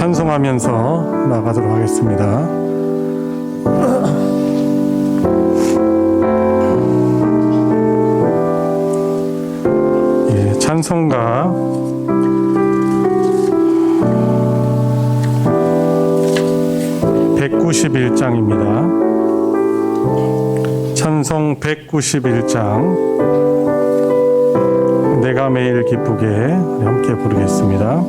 찬송하면서 나가도록 하겠습니다. 찬송가 191장입니다. 찬송 191장 내가 매일 기쁘게 함께 부르겠습니다.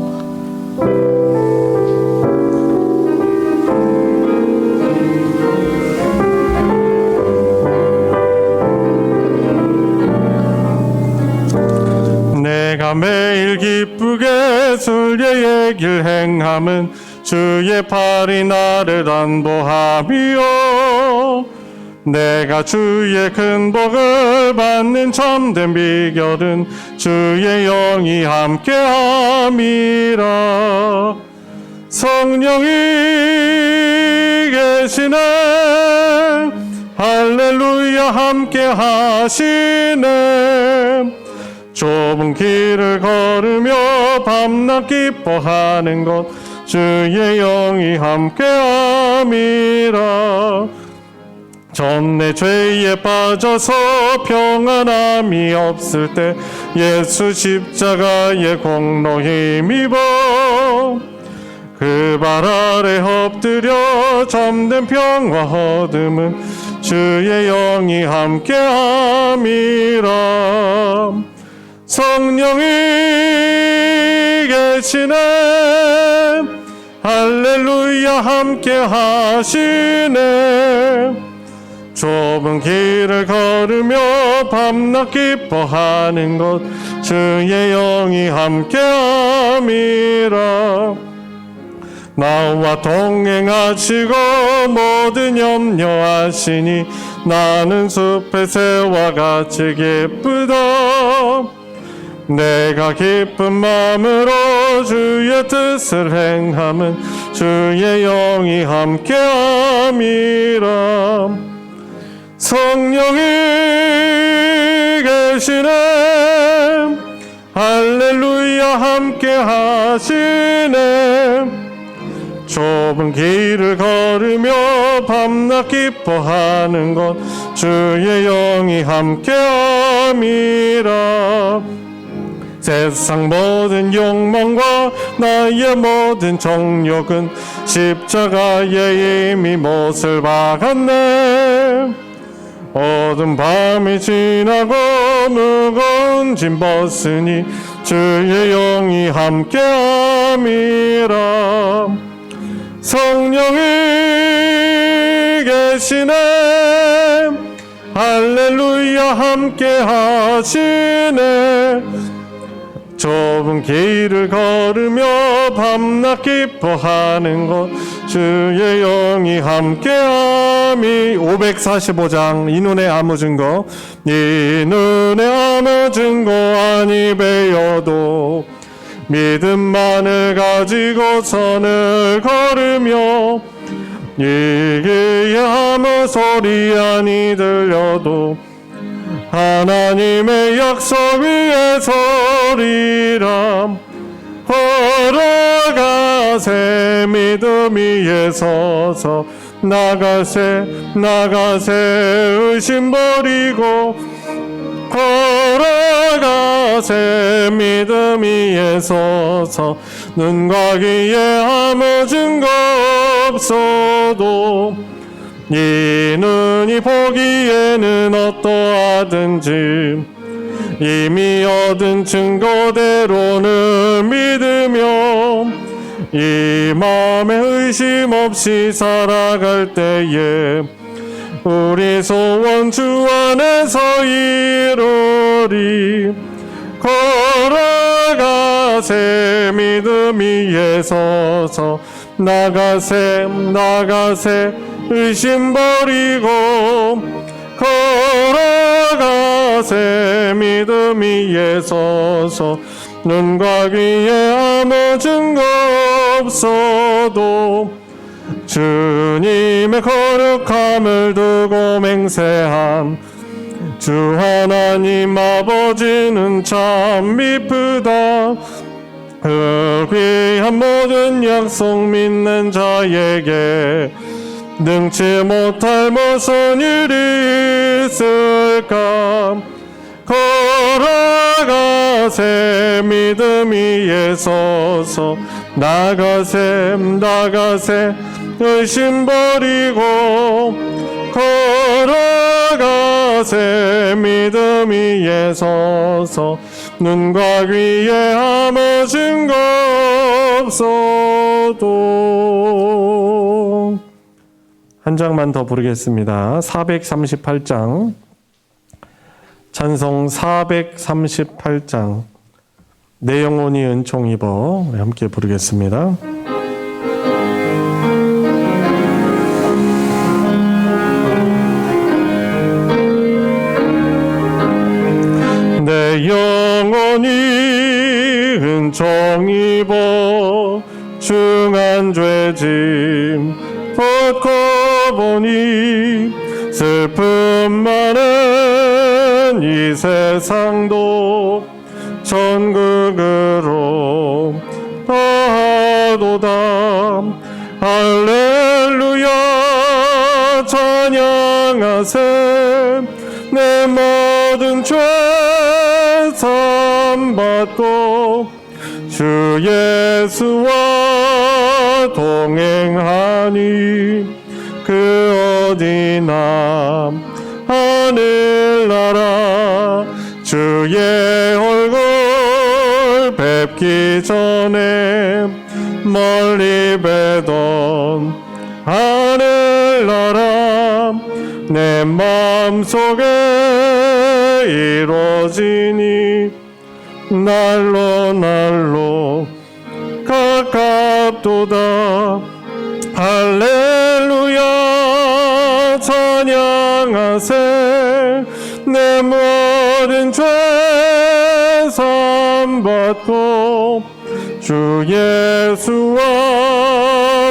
내가 매일 기쁘게 순례의 길 행함은 주의 팔이 나를 안보함이요 내가 주의 큰 복을 받는 참된 비결은 주의 영이 함께함이라. 성령이 계시네 할렐루야 함께하시네. 좁은 길을 걸으며 밤낮 기뻐하는 것 주의 영이 함께함이라. 전 내 죄에 빠져서 평안함이 없을 때 예수 십자가의 공로 힘입어 그 발 아래 엎드려 참된 평화 얻음은 주의 영이 함께함이라. 성령이 계시네 할렐루야 함께하시네. 좁은 길을 걸으며 밤낮 기뻐하는 것 주의 영이 함께함이라. 나와 동행하시고 모든 염려하시니 나는 숲의 새와 같이 기쁘다. 내가 기쁜 마음으로 주의 뜻을 행함은 주의 영이 함께함이라. 성령이 계시네 할렐루야 함께하시네. 좁은 길을 걸으며 밤낮 기뻐하는 것 주의 영이 함께함이라. 세상 모든 욕망과 나의 모든 정욕은 십자가에 이미 못을 박았네. 어두운 밤이 지나고 무거운 짐 벗으니 주의 영이 함께함이라. 성령이 계시네 할렐루야 함께하시네. 좁은 길을 걸으며 밤낮 기뻐하는 것 주의 영이 함께함이. 545장 이 눈에 아무 증거 이 눈에 아무 증거 아니 베어도 믿음만을 가지고 선을 걸으며 이 귀에 아무 소리 아니 들려도 하나님의 약속 위에 서리라. 걸어가세 믿음 위에 서서 나가세 의심 버리고 걸어가세 믿음 위에 서서 눈과 귀에 아무 증거 없어도 이 눈이 보기에는 어떠하든지 이미 얻은 증거대로는 믿으며 이 마음에 의심 없이 살아갈 때에 우리 소원 주 안에서 이루리. 걸어가세 믿음 위에 서서 나가세 의심 버리고 걸어가세 믿음 위에 서서 눈과 귀에 아무 증거 없어도 주님의 거룩함을 두고 맹세함. 주 하나님 아버지는 참 미쁘다. 그 귀한 모든 약속 믿는 자에게 능치 못할 무슨 일이 있을까. 걸어가세 믿음 위에 서서 나가세 의심 버리고 걸어가세 믿음 위에 서서 눈과 귀에 아무 증거 없어도. 한 장만 더 부르겠습니다. 438장 찬송 438장 내 영혼이 은총 입어 함께 부르겠습니다. 내 영혼이 은총 입어 중한 죄짐 벗고 보니 슬픔 많은 이 세상도 천국으로 가도다. 할렐루야 찬양하세. 내 모든 죄 사함받고 주 예수와 동행하니 그 어디나 하늘나라 주의 얼굴 뵙기 전에 멀리 뵈던 하늘나라 내 마음속에 이루어지니 날로 가깝도다. 할렐루야 찬양하세. 내 모든 죄 사함받고 주 예수와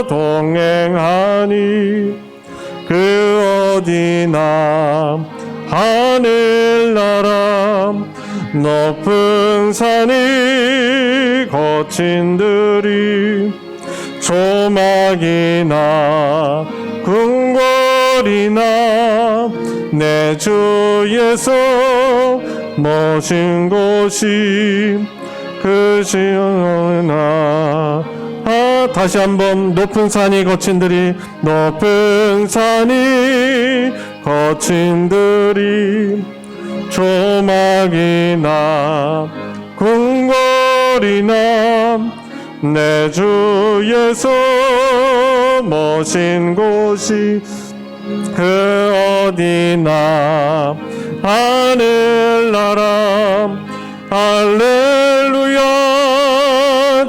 동행하니 그 어디나 하늘나라 높은 산이 거친 들이 조막이나 궁궐이나 내 주 예수 모신 곳이 그시나. 다시 한번 높은 산이 거친 들이 높은 산이 거친 들이 조막이나 궁궐이나 내 주 예수 모신 곳이 그 어디나 하늘나라. 할렐루야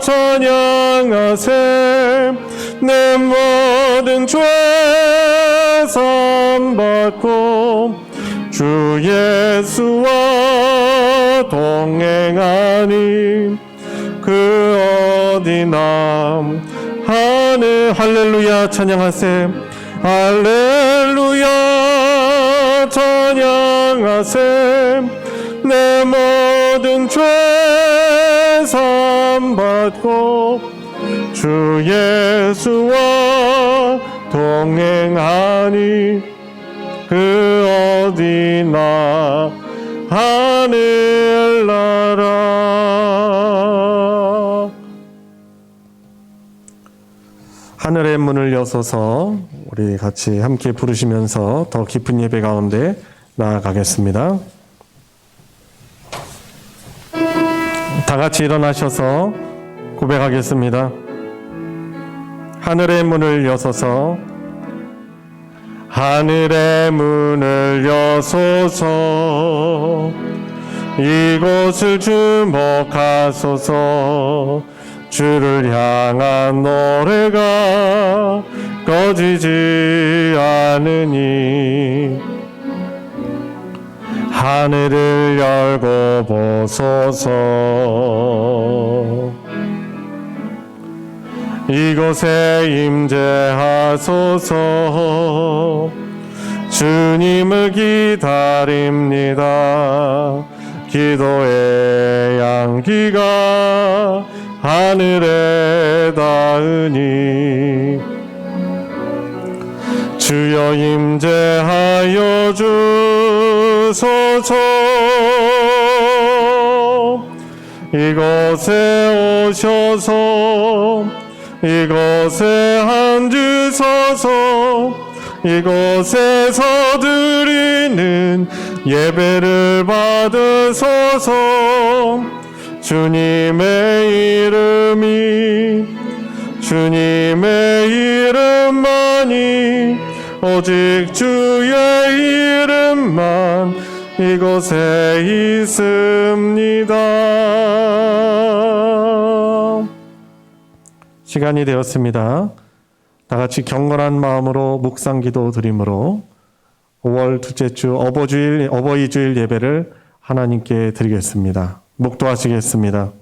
찬양하세. 내 모든 죄 사함받고 주 예수와 동행하니 그 어디나 하늘. 할렐루야 찬양하세. 할렐루야 찬양하세. 내 모든 죄 사함받고 주 예수와 동행하니 그 어디나 하늘나라. 하늘의 문을 여서서 우리 같이 함께 부르시면서 더 깊은 예배 가운데 나아가겠습니다. 다 같이 일어나셔서 고백하겠습니다. 하늘의 문을 여서서 하늘의 문을 여소서 이곳을 주목하소서. 주를 향한 노래가 꺼지지 않으니 하늘을 열고 보소서. 이곳에 임재하소서. 주님을 기다립니다. 기도의 향기가 하늘에 닿으니 주여 임재하여 주소서. 이곳에 오셔서 이곳에 앉으소서. 이곳에서 드리는 예배를 받으소서. 주님의 이름만이 오직 주의 이름만 이곳에 있습니다. 시간이 되었습니다. 다 같이 경건한 마음으로 묵상기도 드림으로 5월 둘째 주 어버이 주일 예배를 하나님께 드리겠습니다. 묵도하시겠습니다.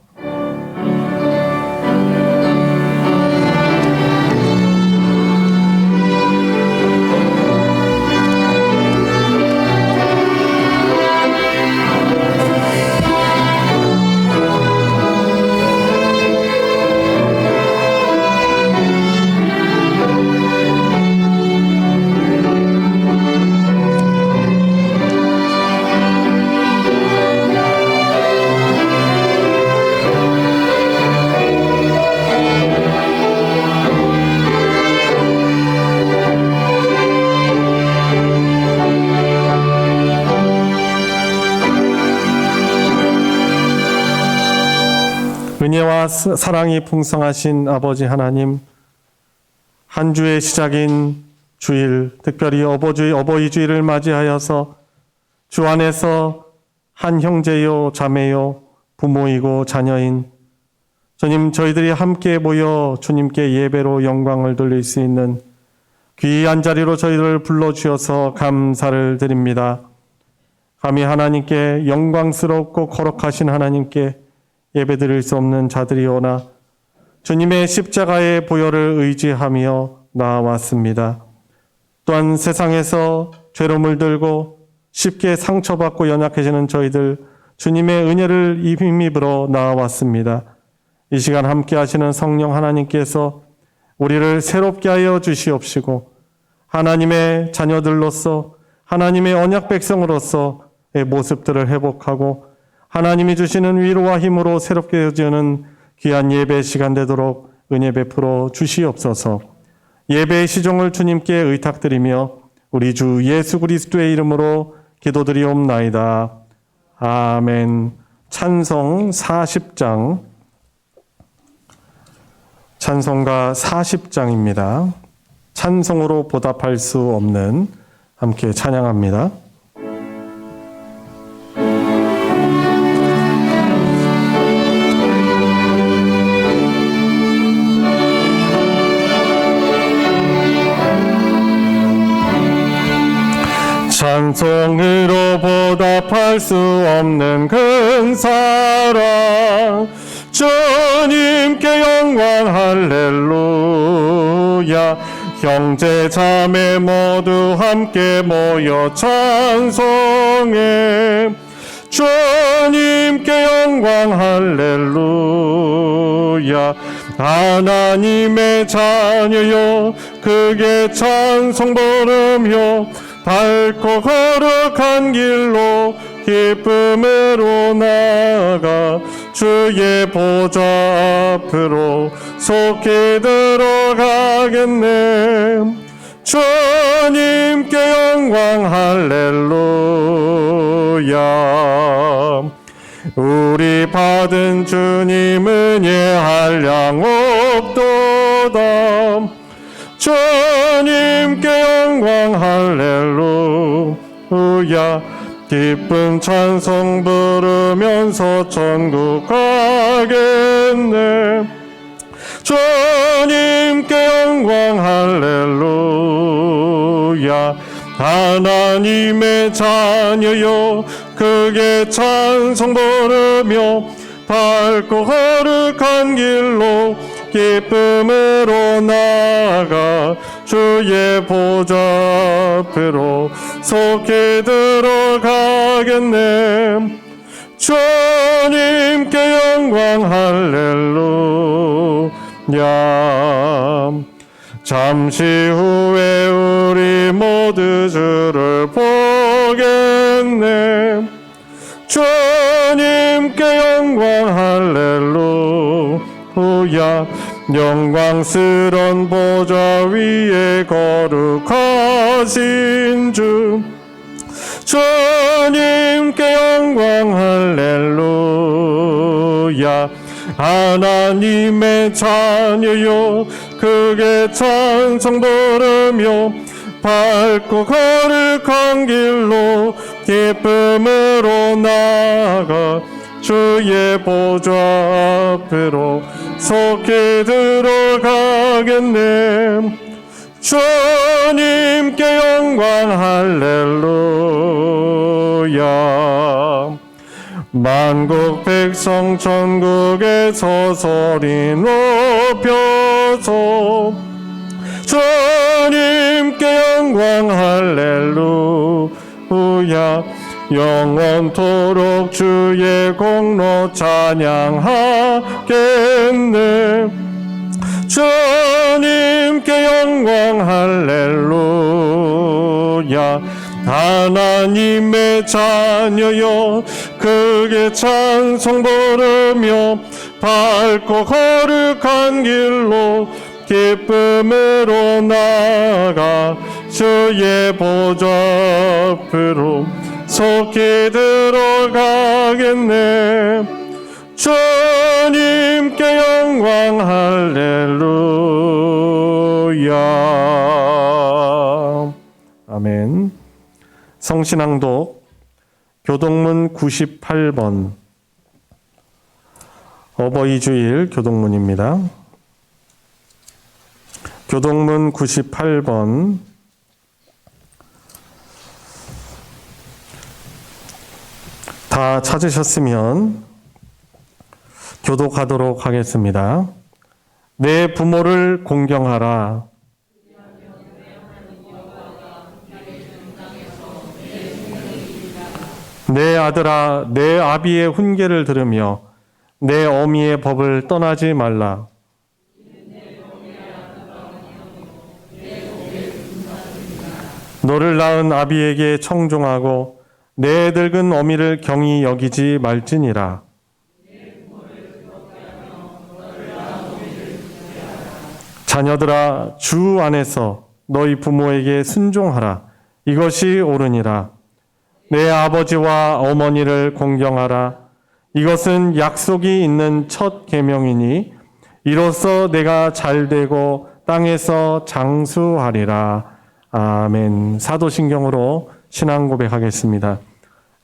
은혜와 사랑이 풍성하신 아버지 하나님, 한 주의 시작인 주일, 특별히 어버이 주일을 맞이하여서 주 안에서 한 형제요 자매요 부모이고 자녀인 주님, 저희들이 함께 모여 주님께 예배로 영광을 돌릴 수 있는 귀한 자리로 저희들을 불러주셔서 감사를 드립니다. 감히 하나님께 영광스럽고 거룩하신 하나님께 예배드릴 수 없는 자들이오나 주님의 십자가의 보혈을 의지하며 나아왔습니다. 또한 세상에서 죄로 물들고 쉽게 상처받고 연약해지는 저희들 주님의 은혜를 힘입으러 나아왔습니다. 이 시간 함께 하시는 성령 하나님께서 우리를 새롭게 하여 주시옵시고 하나님의 자녀들로서 하나님의 언약 백성으로서의 모습들을 회복하고 하나님이 주시는 위로와 힘으로 새롭게 지어는 귀한 예배 시간 되도록 은혜 베풀어 주시옵소서. 예배의 시종을 주님께 의탁드리며 우리 주 예수 그리스도의 이름으로 기도드리옵나이다. 아멘. 찬송 40장, 찬송가 40장입니다. 찬송으로 보답할 수 없는, 함께 찬양합니다. 찬송으로 보답할 수 없는 큰 사랑, 주님께 영광 할렐루야. 형제 자매 모두 함께 모여 찬송해. 주님께 영광 할렐루야. 하나님의 자녀여 크게 찬송 부르며 밝고 거룩한 길로 기쁨으로 나아가 주의 보좌 앞으로 속히 들어가겠네. 주님께 영광 할렐루야. 우리 받은 주님 은혜 한량 없도다. 주님께 영광 할렐루야. 기쁜 찬송 부르면서 천국 가겠네. 주님께 영광 할렐루야. 하나님의 자녀여 크게 찬송 부르며 밝고 거룩한 길로 기쁨으로 나아가 주의 보좌 앞으로 속히 들어가겠네. 주님께 영광 할렐루야. 잠시 후에 우리 모두 주를 보겠네. 주님께 영광 할렐루야. 영광스런 보좌 위에 거룩하신 주, 주님께 영광 할렐루야. 하나님의 자녀요 크게 찬송 부르며 밝고 거룩한 길로 기쁨으로 나아가 주의 보좌 앞으로 속히 들어가겠네. 주님께 영광 할렐루야. 만국 백성 천국에서 소리 높여서 주님께 영광 할렐루야. 영원토록 주의 공로 찬양하겠네. 주님께 영광 할렐루야. 하나님의 자녀여 크게 찬송 부르며 밝고 거룩한 길로 기쁨으로 나아가 주의 보좌 앞으로 속히 들어가겠네. 주님께 영광 할렐루야. 아멘. 성신앙독 교동문 98번 어버이주일 교동문입니다. 교동문 98번 다 찾으셨으면 교독하도록 하겠습니다. 내 부모를 공경하라. 내 아들아, 내 아비의 훈계를 들으며 내 어미의 법을 떠나지 말라. 너를 낳은 아비에게 청종하고 내 늙은 어미를 경히 여기지 말지니라. 자녀들아, 주 안에서 너희 부모에게 순종하라. 이것이 옳으니라. 내 아버지와 어머니를 공경하라. 이것은 약속이 있는 첫 계명이니 이로써 내가 잘되고 땅에서 장수하리라. 아멘. 사도신경으로 신앙 고백하겠습니다.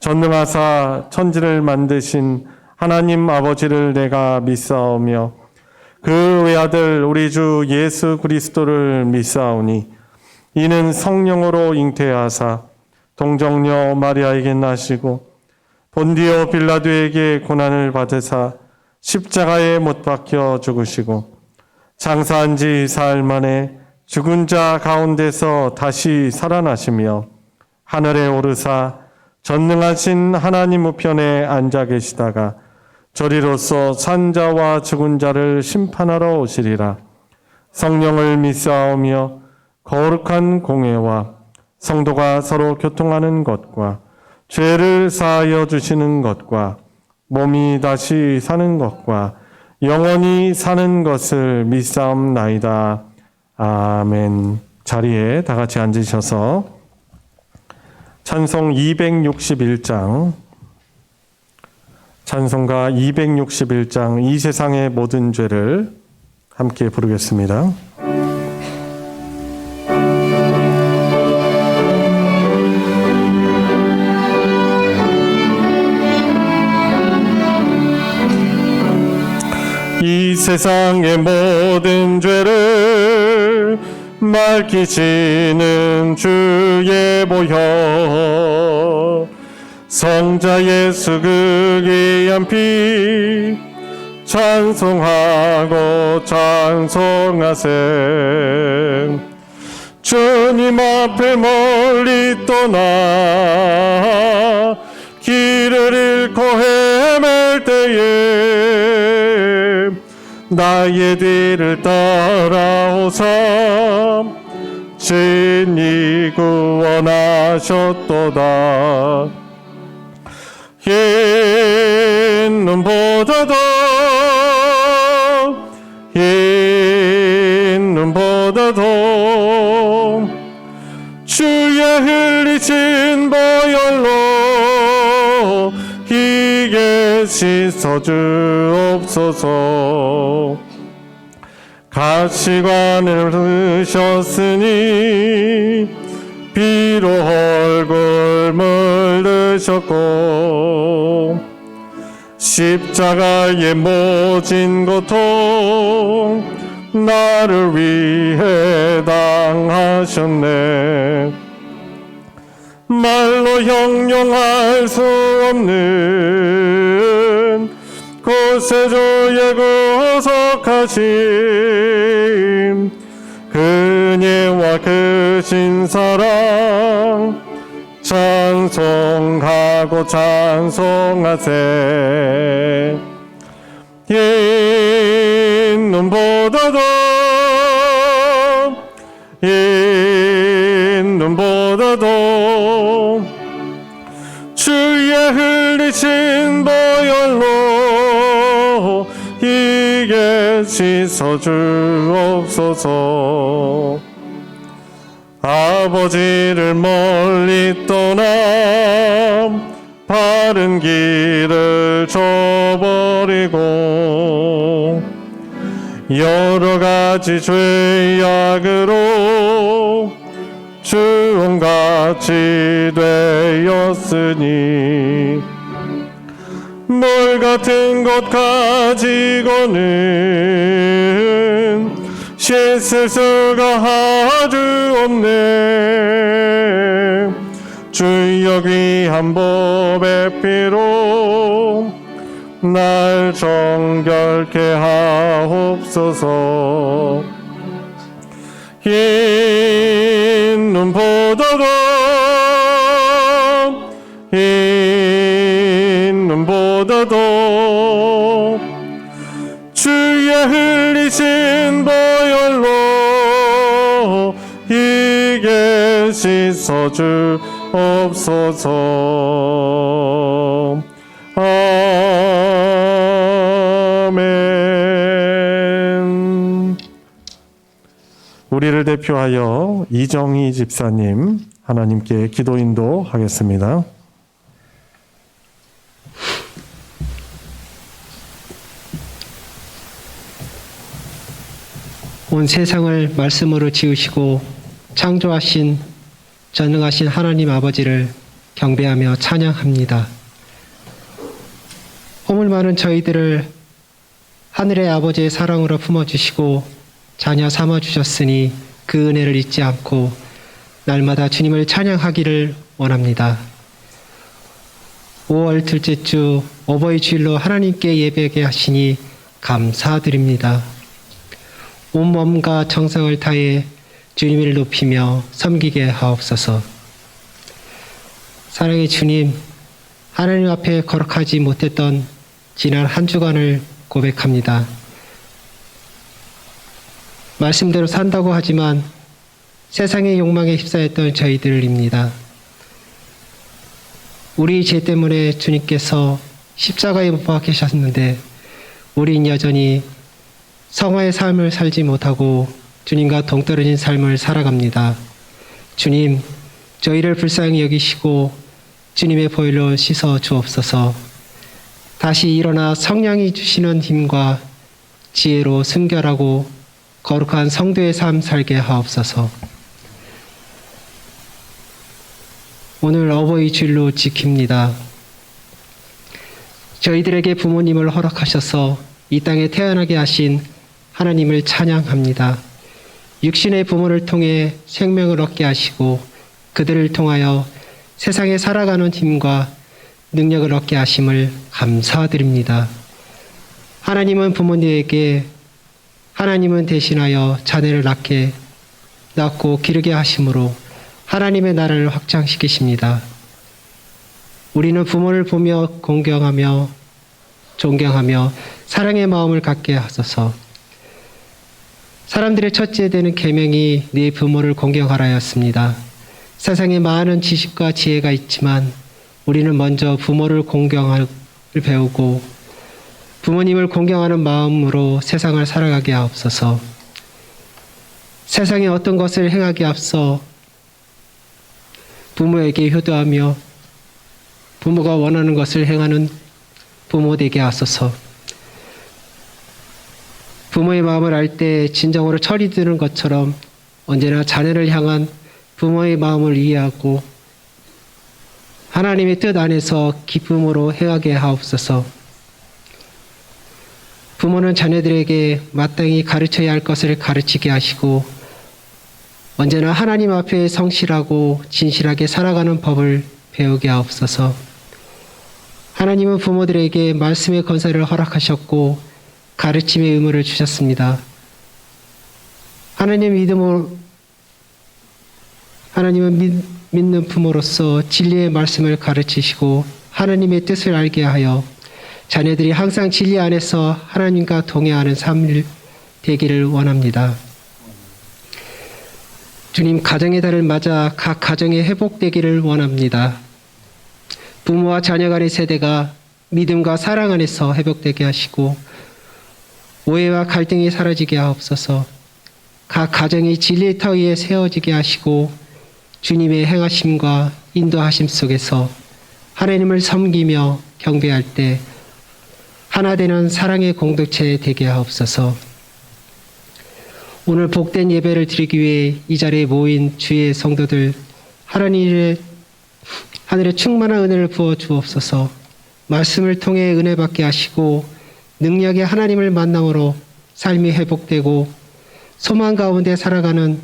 전능하사 천지를 만드신 하나님 아버지를 내가 믿사오며 그 외아들 우리 주 예수 그리스도를 믿사오니 이는 성령으로 잉태하사 동정녀 마리아에게 나시고 본디오 빌라도에게 고난을 받으사 십자가에 못 박혀 죽으시고 장사한 지 사흘 만에 죽은 자 가운데서 다시 살아나시며 하늘에 오르사 전능하신 하나님 우편에 앉아 계시다가 저리로서 산 자와 죽은 자를 심판하러 오시리라. 성령을 믿사오며 거룩한 공회와 성도가 서로 교통하는 것과 죄를 사하여 주시는 것과 몸이 다시 사는 것과 영원히 사는 것을 믿사옵나이다. 아멘. 자리에 다 같이 앉으셔서 찬송 261장, 찬송가 261장 이 세상의 모든 죄를 함께 부르겠습니다. 이 세상의 모든 죄를 밝히시는 주의 보혈, 성자 예수 그 귀한 피 찬송하고 찬송하세. 주님 앞에 멀리 떠나 길을 잃고 헤맬 때에 나의 뒤를 따라오사 친히 구원하셨도다. 흰 눈보다도 흰 눈보다도 주의 흘리신 보혈로 희게 씻어주옵소서. 가시관을 드셨으니 피로 얼굴 물드셨고 십자가의 모진 고통 나를 위해 당하셨네. 말로 형용할 수 없는 구세주의 구속하심 그녀와 크신 사랑 찬송하고 찬송하세. 흰 눈보다도 흰 눈보다도 주의 흘리신 보혈로 희게 씻어주옵소서. 아버지를 멀리 떠나 바른 길을 저버리고 여러 가지 죄악으로 주홍같이 되었으니 물 같은 것 가지고는 씻을 수가 아주 없네. 주여 귀한 법의 피로 날 정결케 하옵소서. 흰 눈보다도 흰 눈보다도 주의 흘리신 보혈로 희게 씻어주옵소서. 아멘. 우리를 대표하여 이정희 집사님 하나님께 기도 인도하겠습니다. 온 세상을 말씀으로 지으시고 창조하신 전능하신 하나님 아버지를 경배하며 찬양합니다. 허물 많은 저희들을 하늘의 아버지의 사랑으로 품어주시고 자녀 삼아주셨으니 그 은혜를 잊지 않고 날마다 주님을 찬양하기를 원합니다. 5월 둘째 주 어버이 주일로 하나님께 예배하게 하시니 감사드립니다. 온 몸과 정성을 다해 주님을 높이며 섬기게 하옵소서. 사랑의 주님, 하나님 앞에 거룩하지 못했던 지난 한 주간을 고백합니다. 말씀대로 산다고 하지만 세상의 욕망에 휩싸였던 저희들입니다. 우리 죄 때문에 주님께서 십자가에 못 박히셨는데 우린 여전히 성화의 삶을 살지 못하고 주님과 동떨어진 삶을 살아갑니다. 주님, 저희를 불쌍히 여기시고 주님의 보혈로 씻어 주옵소서. 다시 일어나 성령이 주시는 힘과 지혜로 순결하고 거룩한 성도의 삶 살게 하옵소서. 오늘 어버이 주일로 지킵니다. 저희들에게 부모님을 허락하셔서 이 땅에 태어나게 하신 하나님을 찬양합니다. 육신의 부모를 통해 생명을 얻게 하시고 그들을 통하여 세상에 살아가는 힘과 능력을 얻게 하심을 감사드립니다. 하나님은 부모님에게 하나님은 대신하여 자녀를 낳고 기르게 하심으로 하나님의 나라를 확장시키십니다. 우리는 부모를 보며 공경하며 존경하며 사랑의 마음을 갖게 하소서. 사람들의 첫째 되는 계명이 네 부모를 공경하라였습니다. 세상에 많은 지식과 지혜가 있지만 우리는 먼저 부모를 공경을 배우고 부모님을 공경하는 마음으로 세상을 살아가게 하옵소서. 세상에 어떤 것을 행하기에 앞서 부모에게 효도하며 부모가 원하는 것을 행하는 부모 되게 하소서. 부모의 마음을 알 때 진정으로 철이 드는 것처럼 언제나 자녀를 향한 부모의 마음을 이해하고 하나님의 뜻 안에서 기쁨으로 행하게 하옵소서. 부모는 자녀들에게 마땅히 가르쳐야 할 것을 가르치게 하시고 언제나 하나님 앞에 성실하고 진실하게 살아가는 법을 배우게 하옵소서. 하나님은 부모들에게 말씀의 건설을 허락하셨고 가르침의 의무를 주셨습니다. 하나님은 믿는 부모로서 진리의 말씀을 가르치시고 하나님의 뜻을 알게 하여 자녀들이 항상 진리 안에서 하나님과 동행하는 삶을 되기를 원합니다. 주님, 가정의 달을 맞아 각 가정에 회복되기를 원합니다. 부모와 자녀 간의 세대가 믿음과 사랑 안에서 회복되게 하시고 오해와 갈등이 사라지게 하옵소서. 각 가정이 진리의 터 위에 세워지게 하시고 주님의 행하심과 인도하심 속에서 하나님을 섬기며 경배할 때 하나 되는 사랑의 공동체 되게 하옵소서. 오늘 복된 예배를 드리기 위해 이 자리에 모인 주의 성도들 하나님의 하늘의 충만한 은혜를 부어 주옵소서. 말씀을 통해 은혜 받게 하시고 능력의 하나님을 만남으로 삶이 회복되고 소망 가운데 살아가는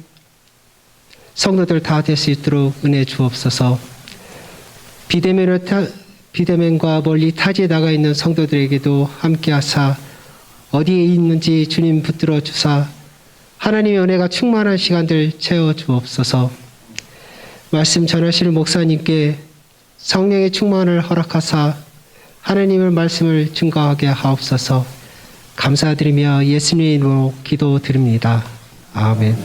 성도들 다 될 수 있도록 은혜 주옵소서. 비대면과 멀리 타지에 나가 있는 성도들에게도 함께 하사 어디에 있는지 주님 붙들어 주사 하나님의 은혜가 충만한 시간들 채워 주옵소서. 말씀 전하실 목사님께 성령의 충만을 허락하사 하나님의 말씀을 증거하게 하옵소서. 감사드리며 예수님의 이름으로 기도드립니다. 아멘.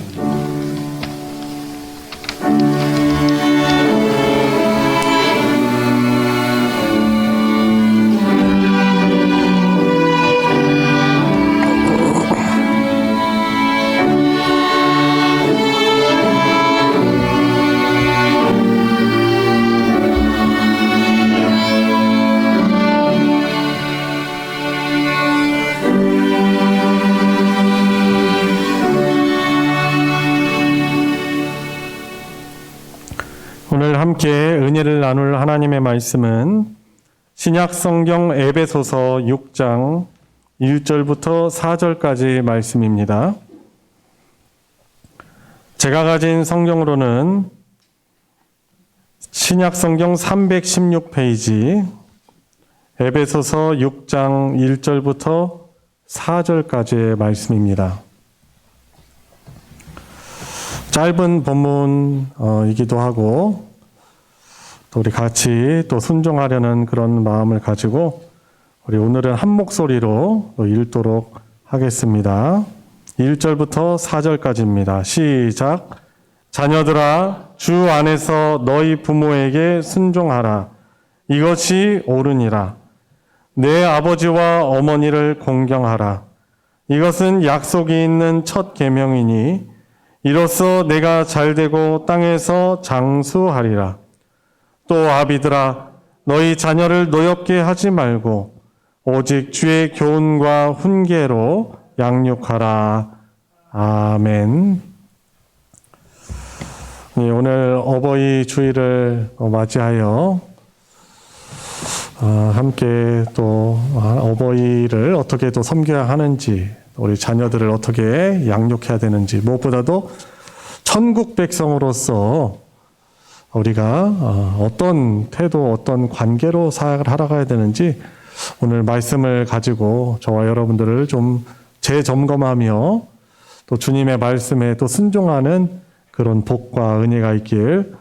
오늘 함께 은혜를 나눌 하나님의 말씀은 신약성경 에베소서 6장 1절부터 4절까지 말씀입니다. 제가 가진 성경으로는 신약성경 316페이지 에베소서 6장 1절부터 4절까지의 말씀입니다. 짧은 본문이기도 하고 또 우리 같이 또 순종하려는 그런 마음을 가지고 우리 오늘은 한 목소리로 또 읽도록 하겠습니다. 1절부터 4절까지입니다. 시작. 자녀들아, 주 안에서 너희 부모에게 순종하라. 이것이 옳으니라. 내 아버지와 어머니를 공경하라. 이것은 약속이 있는 첫 계명이니 이로써 내가 잘되고 땅에서 장수하리라. 또 아비들아, 너희 자녀를 노엽게 하지 말고 오직 주의 교훈과 훈계로 양육하라. 아멘. 네, 오늘 어버이 주일을 맞이하여 함께 또 어버이를 어떻게 또 섬겨야 하는지, 우리 자녀들을 어떻게 양육해야 되는지, 무엇보다도 천국 백성으로서 우리가 어떤 태도, 어떤 관계로 살아가야 되는지 오늘 말씀을 가지고 저와 여러분들을 좀 재점검하며 또 주님의 말씀에 또 순종하는 그런 복과 은혜가 있길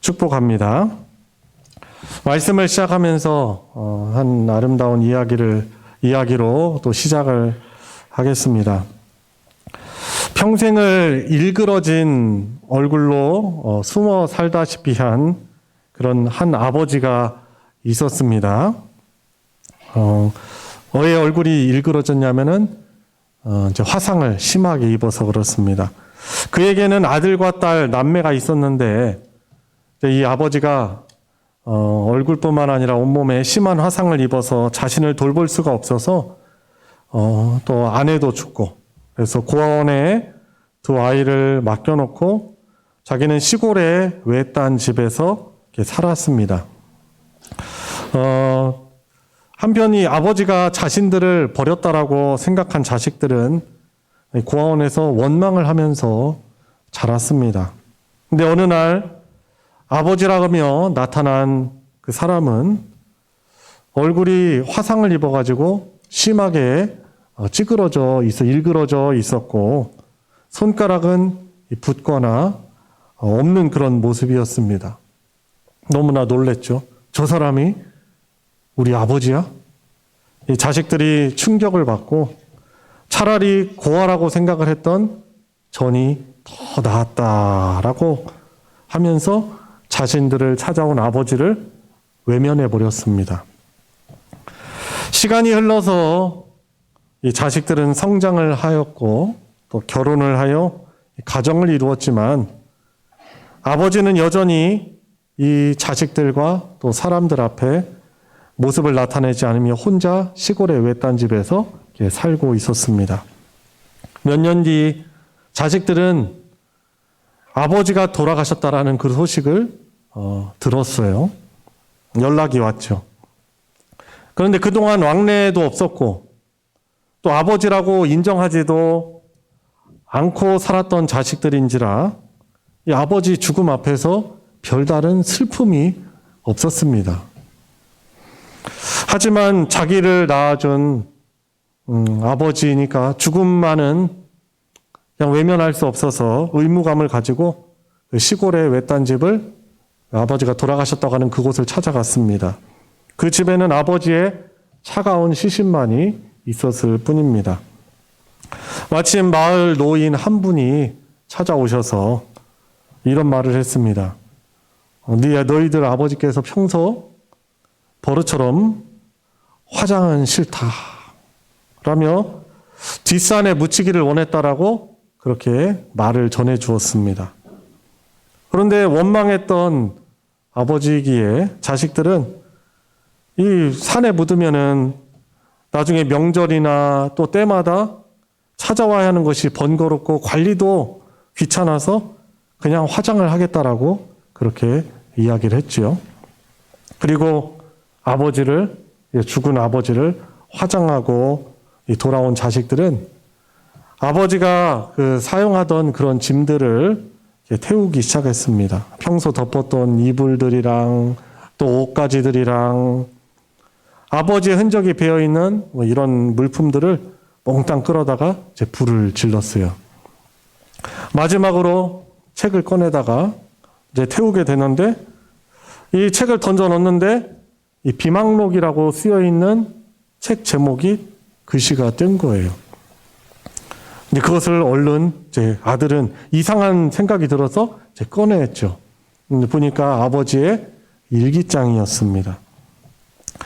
축복합니다. 말씀을 시작하면서 한 아름다운 이야기로 또 시작을 하겠습니다. 평생을 일그러진 얼굴로 숨어 살다시피 한 그런 한 아버지가 있었습니다. 왜 얼굴이 일그러졌냐면은 이제 화상을 심하게 입어서 그렇습니다. 그에게는 아들과 딸, 남매가 있었는데 이 아버지가 얼굴뿐만 아니라 온몸에 심한 화상을 입어서 자신을 돌볼 수가 없어서 또 아내도 죽고, 그래서 고아원에 두 아이를 맡겨놓고 자기는 시골의 외딴 집에서 이렇게 살았습니다. 한편 이 아버지가 자신들을 버렸다라고 생각한 자식들은 고아원에서 원망을 하면서 자랐습니다. 근데 어느 날 아버지라며 나타난 그 사람은 얼굴이 화상을 입어가지고 심하게 일그러져 있었고, 손가락은 붓거나 없는 그런 모습이었습니다. 너무나 놀랬죠. 저 사람이 우리 아버지야? 이 자식들이 충격을 받고 차라리 고아라고 생각을 했던 전이 더 나았다라고 하면서 자신들을 찾아온 아버지를 외면해 버렸습니다. 시간이 흘러서 이 자식들은 성장을 하였고 또 결혼을 하여 가정을 이루었지만 아버지는 여전히 이 자식들과 또 사람들 앞에 모습을 나타내지 않으며 혼자 시골의 외딴 집에서 살고 있었습니다. 몇 년 뒤 자식들은 아버지가 돌아가셨다라는 그 소식을 들었어요. 연락이 왔죠. 그런데 그동안 왕래도 없었고 또 아버지라고 인정하지도 않고 살았던 자식들인지라 이 아버지 죽음 앞에서 별다른 슬픔이 없었습니다. 하지만 자기를 낳아준 아버지니까 죽음만은 그냥 외면할 수 없어서 의무감을 가지고 그 시골의 외딴 집을 아버지가 돌아가셨다고 하는 그곳을 찾아갔습니다. 그 집에는 아버지의 차가운 시신만이 있었을 뿐입니다. 마침 마을 노인 한 분이 찾아오셔서 이런 말을 했습니다. 너희들 아버지께서 평소 버릇처럼 화장은 싫다 라며 뒷산에 묻히기를 원했다라고 그렇게 말을 전해 주었습니다. 그런데 원망했던 아버지이기에 자식들은 이 산에 묻으면은 나중에 명절이나 또 때마다 찾아와야 하는 것이 번거롭고 관리도 귀찮아서 그냥 화장을 하겠다라고 그렇게 이야기를 했지요. 그리고 죽은 아버지를 화장하고 돌아온 자식들은 아버지가 사용하던 그런 짐들을 태우기 시작했습니다. 평소 덮었던 이불들이랑 또 옷가지들이랑 아버지의 흔적이 배어있는 이런 물품들을 몽땅 끌어다가 이제 불을 질렀어요. 마지막으로 책을 꺼내다가 이제 태우게 되는데 이 책을 던져 넣는데 이 비망록이라고 쓰여 있는 책 제목이 글씨가 뜬 거예요. 근데 그것을 얼른 이제 아들은 이상한 생각이 들어서 이제 꺼내했죠. 근데 보니까 아버지의 일기장이었습니다.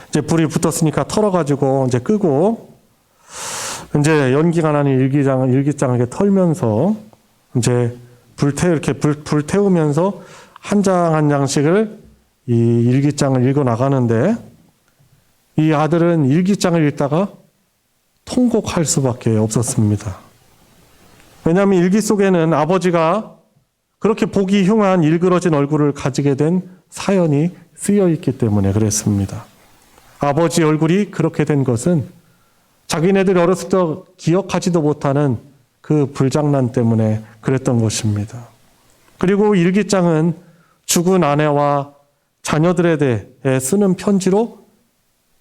이제 불이 붙었으니까 털어가지고 이제 끄고 이제 연기가 나는 일기장을 이렇게 털면서 이제 불 태우면서 한 장 한 장씩을 이 일기장을 읽어 나가는데 이 아들은 일기장을 읽다가 통곡할 수밖에 없었습니다. 왜냐하면 일기 속에는 아버지가 그렇게 보기 흉한 일그러진 얼굴을 가지게 된 사연이 쓰여 있기 때문에 그랬습니다. 아버지 얼굴이 그렇게 된 것은 자기네들이 어렸을 때 기억하지도 못하는 그 불장난 때문에 그랬던 것입니다. 그리고 일기장은 죽은 아내와 자녀들에 대해 쓰는 편지로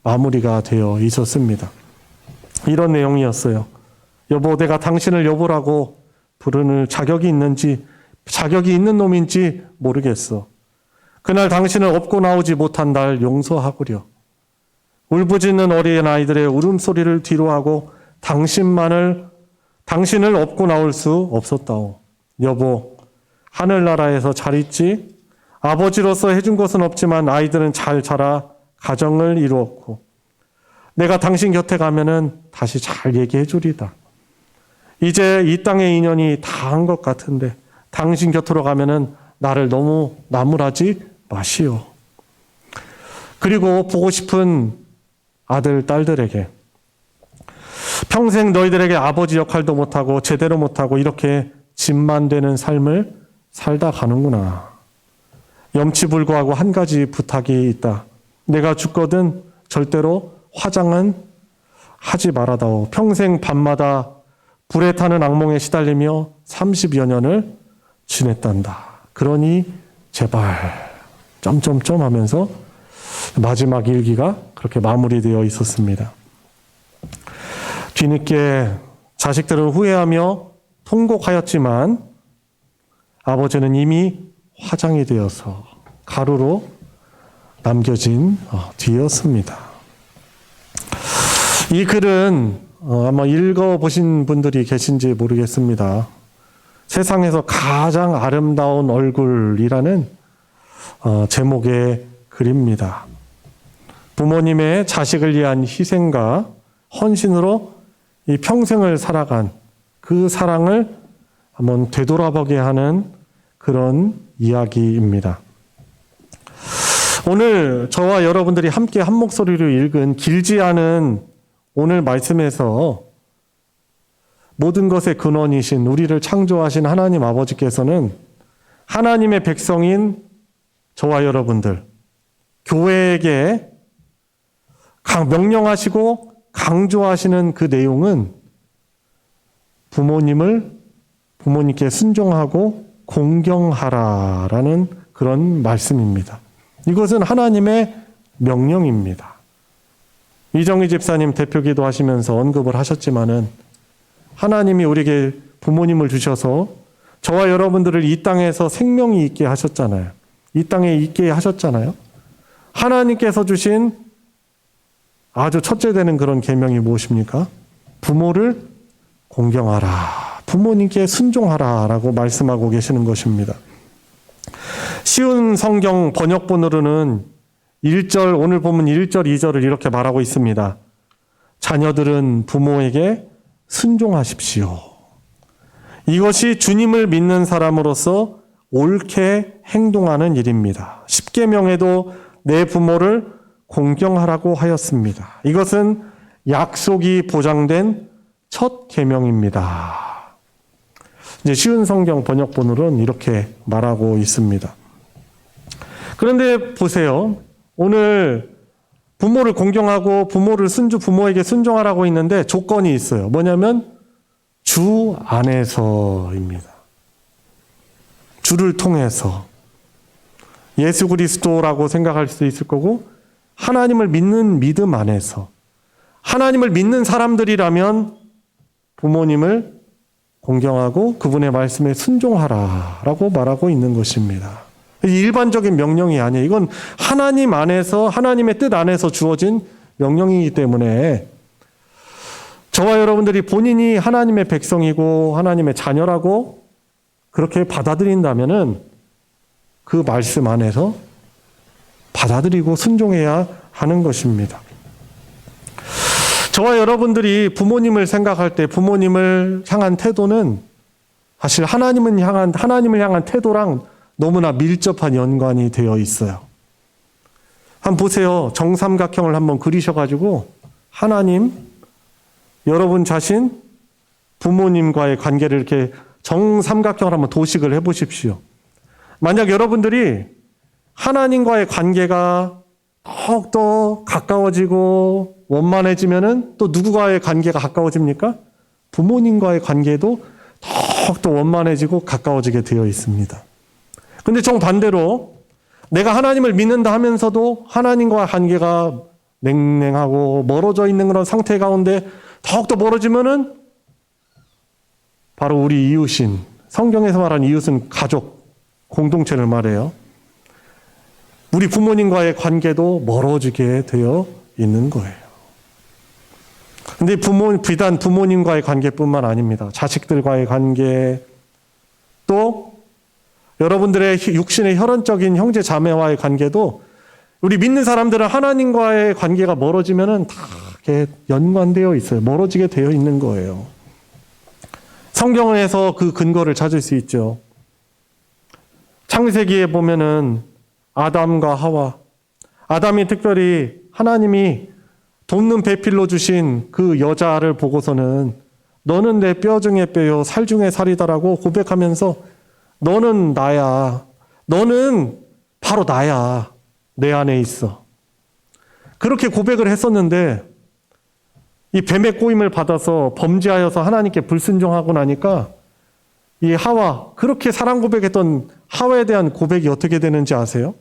마무리가 되어 있었습니다. 이런 내용이었어요. 여보, 내가 당신을 여보라고 부르는 자격이 있는 놈인지 모르겠어. 그날 당신을 업고 나오지 못한 날 용서하구려. 울부짖는 어린아이들의 울음소리를 뒤로하고 당신을 업고 나올 수 없었다오. 여보, 하늘나라에서 잘 있지? 아버지로서 해준 것은 없지만 아이들은 잘 자라 가정을 이루었고 내가 당신 곁에 가면은 다시 잘 얘기해 주리다. 이제 이 땅의 인연이 다 한 것 같은데 당신 곁으로 가면은 나를 너무 나무라지 마시오. 그리고 보고 싶은 아들, 딸들에게 평생 너희들에게 아버지 역할도 못하고 제대로 못하고 이렇게 짐만 되는 삶을 살다 가는구나. 염치불구하고 한 가지 부탁이 있다. 내가 죽거든 절대로 화장은 하지 말아다오. 평생 밤마다 불에 타는 악몽에 시달리며 30여 년을 지냈단다. 그러니 제발 점점점 하면서 마지막 일기가 그렇게 마무리되어 있었습니다. 뒤늦게 자식들은 후회하며 통곡하였지만 아버지는 이미 화장이 되어서 가루로 남겨진 뒤였습니다. 이 글은 아마 읽어보신 분들이 계신지 모르겠습니다. 세상에서 가장 아름다운 얼굴이라는 제목의 글입니다. 부모님의 자식을 위한 희생과 헌신으로 이 평생을 살아간 그 사랑을 한번 되돌아보게 하는 그런 이야기입니다. 오늘 저와 여러분들이 함께 한 목소리로 읽은 길지 않은 오늘 말씀에서 모든 것의 근원이신 우리를 창조하신 하나님 아버지께서는 하나님의 백성인 저와 여러분들, 교회에게 명령하시고 강조하시는 그 내용은 부모님께 순종하고 공경하라라는 그런 말씀입니다. 이것은 하나님의 명령입니다. 이정희 집사님 대표기도 하시면서 언급을 하셨지만은 하나님이 우리에게 부모님을 주셔서 저와 여러분들을 이 땅에서 생명이 있게 하셨잖아요. 이 땅에 있게 하셨잖아요. 하나님께서 주신 아주 첫째 되는 그런 계명이 무엇입니까? 부모를 공경하라. 부모님께 순종하라라고 말씀하고 계시는 것입니다. 쉬운 성경 번역본으로는 1절, 오늘 보면 1절, 2절을 이렇게 말하고 있습니다. 자녀들은 부모에게 순종하십시오. 이것이 주님을 믿는 사람으로서 옳게 행동하는 일입니다. 십계명에도 내 부모를 공경하라고 하였습니다. 이것은 약속이 보장된 첫 계명입니다. 이제 쉬운 성경 번역본으로는 이렇게 말하고 있습니다. 그런데 보세요. 오늘 부모를 공경하고 부모에게 순종하라고 있는데 조건이 있어요. 뭐냐면 주 안에서입니다. 주를 통해서 예수 그리스도라고 생각할 수도 있을 거고 하나님을 믿는 믿음 안에서 하나님을 믿는 사람들이라면 부모님을 공경하고 그분의 말씀에 순종하라라고 말하고 있는 것입니다. 일반적인 명령이 아니에요. 이건 하나님 안에서 하나님의 뜻 안에서 주어진 명령이기 때문에 저와 여러분들이 본인이 하나님의 백성이고 하나님의 자녀라고 그렇게 받아들인다면은 그 말씀 안에서 받아들이고 순종해야 하는 것입니다. 저와 여러분들이 부모님을 생각할 때 부모님을 향한 태도는 사실 하나님을 향한 태도랑 너무나 밀접한 연관이 되어 있어요. 한번 보세요. 정삼각형을 한번 그리셔가지고 하나님, 여러분 자신, 부모님과의 관계를 이렇게 정삼각형을 한번 도식을 해보십시오. 만약 여러분들이 하나님과의 관계가 더욱더 가까워지고 원만해지면은 또 누구와의 관계가 가까워집니까? 부모님과의 관계도 더욱더 원만해지고 가까워지게 되어 있습니다. 근데 정반대로 내가 하나님을 믿는다 하면서도 하나님과 관계가 냉랭하고 멀어져 있는 그런 상태 가운데 더욱더 멀어지면은 바로 우리 이웃인, 성경에서 말하는 이웃은 가족, 공동체를 말해요. 우리 부모님과의 관계도 멀어지게 되어 있는 거예요. 근데 비단 부모님과의 관계뿐만 아닙니다. 자식들과의 관계, 또 여러분들의 육신의 혈연적인 형제 자매와의 관계도 우리 믿는 사람들은 하나님과의 관계가 멀어지면은 다 이렇게 연관되어 있어요. 멀어지게 되어 있는 거예요. 성경에서 그 근거를 찾을 수 있죠. 창세기에 보면은 아담과 하와, 아담이 특별히 하나님이 돕는 배필로 주신 그 여자를 보고서는 너는 내 뼈 중에 뼈요 살 중에 살이다라고 고백하면서 너는 나야, 너는 바로 나야, 내 안에 있어. 그렇게 고백을 했었는데 이 뱀의 꼬임을 받아서 범죄하여서 하나님께 불순종하고 나니까 이 하와, 그렇게 사랑 고백했던 하와에 대한 고백이 어떻게 되는지 아세요?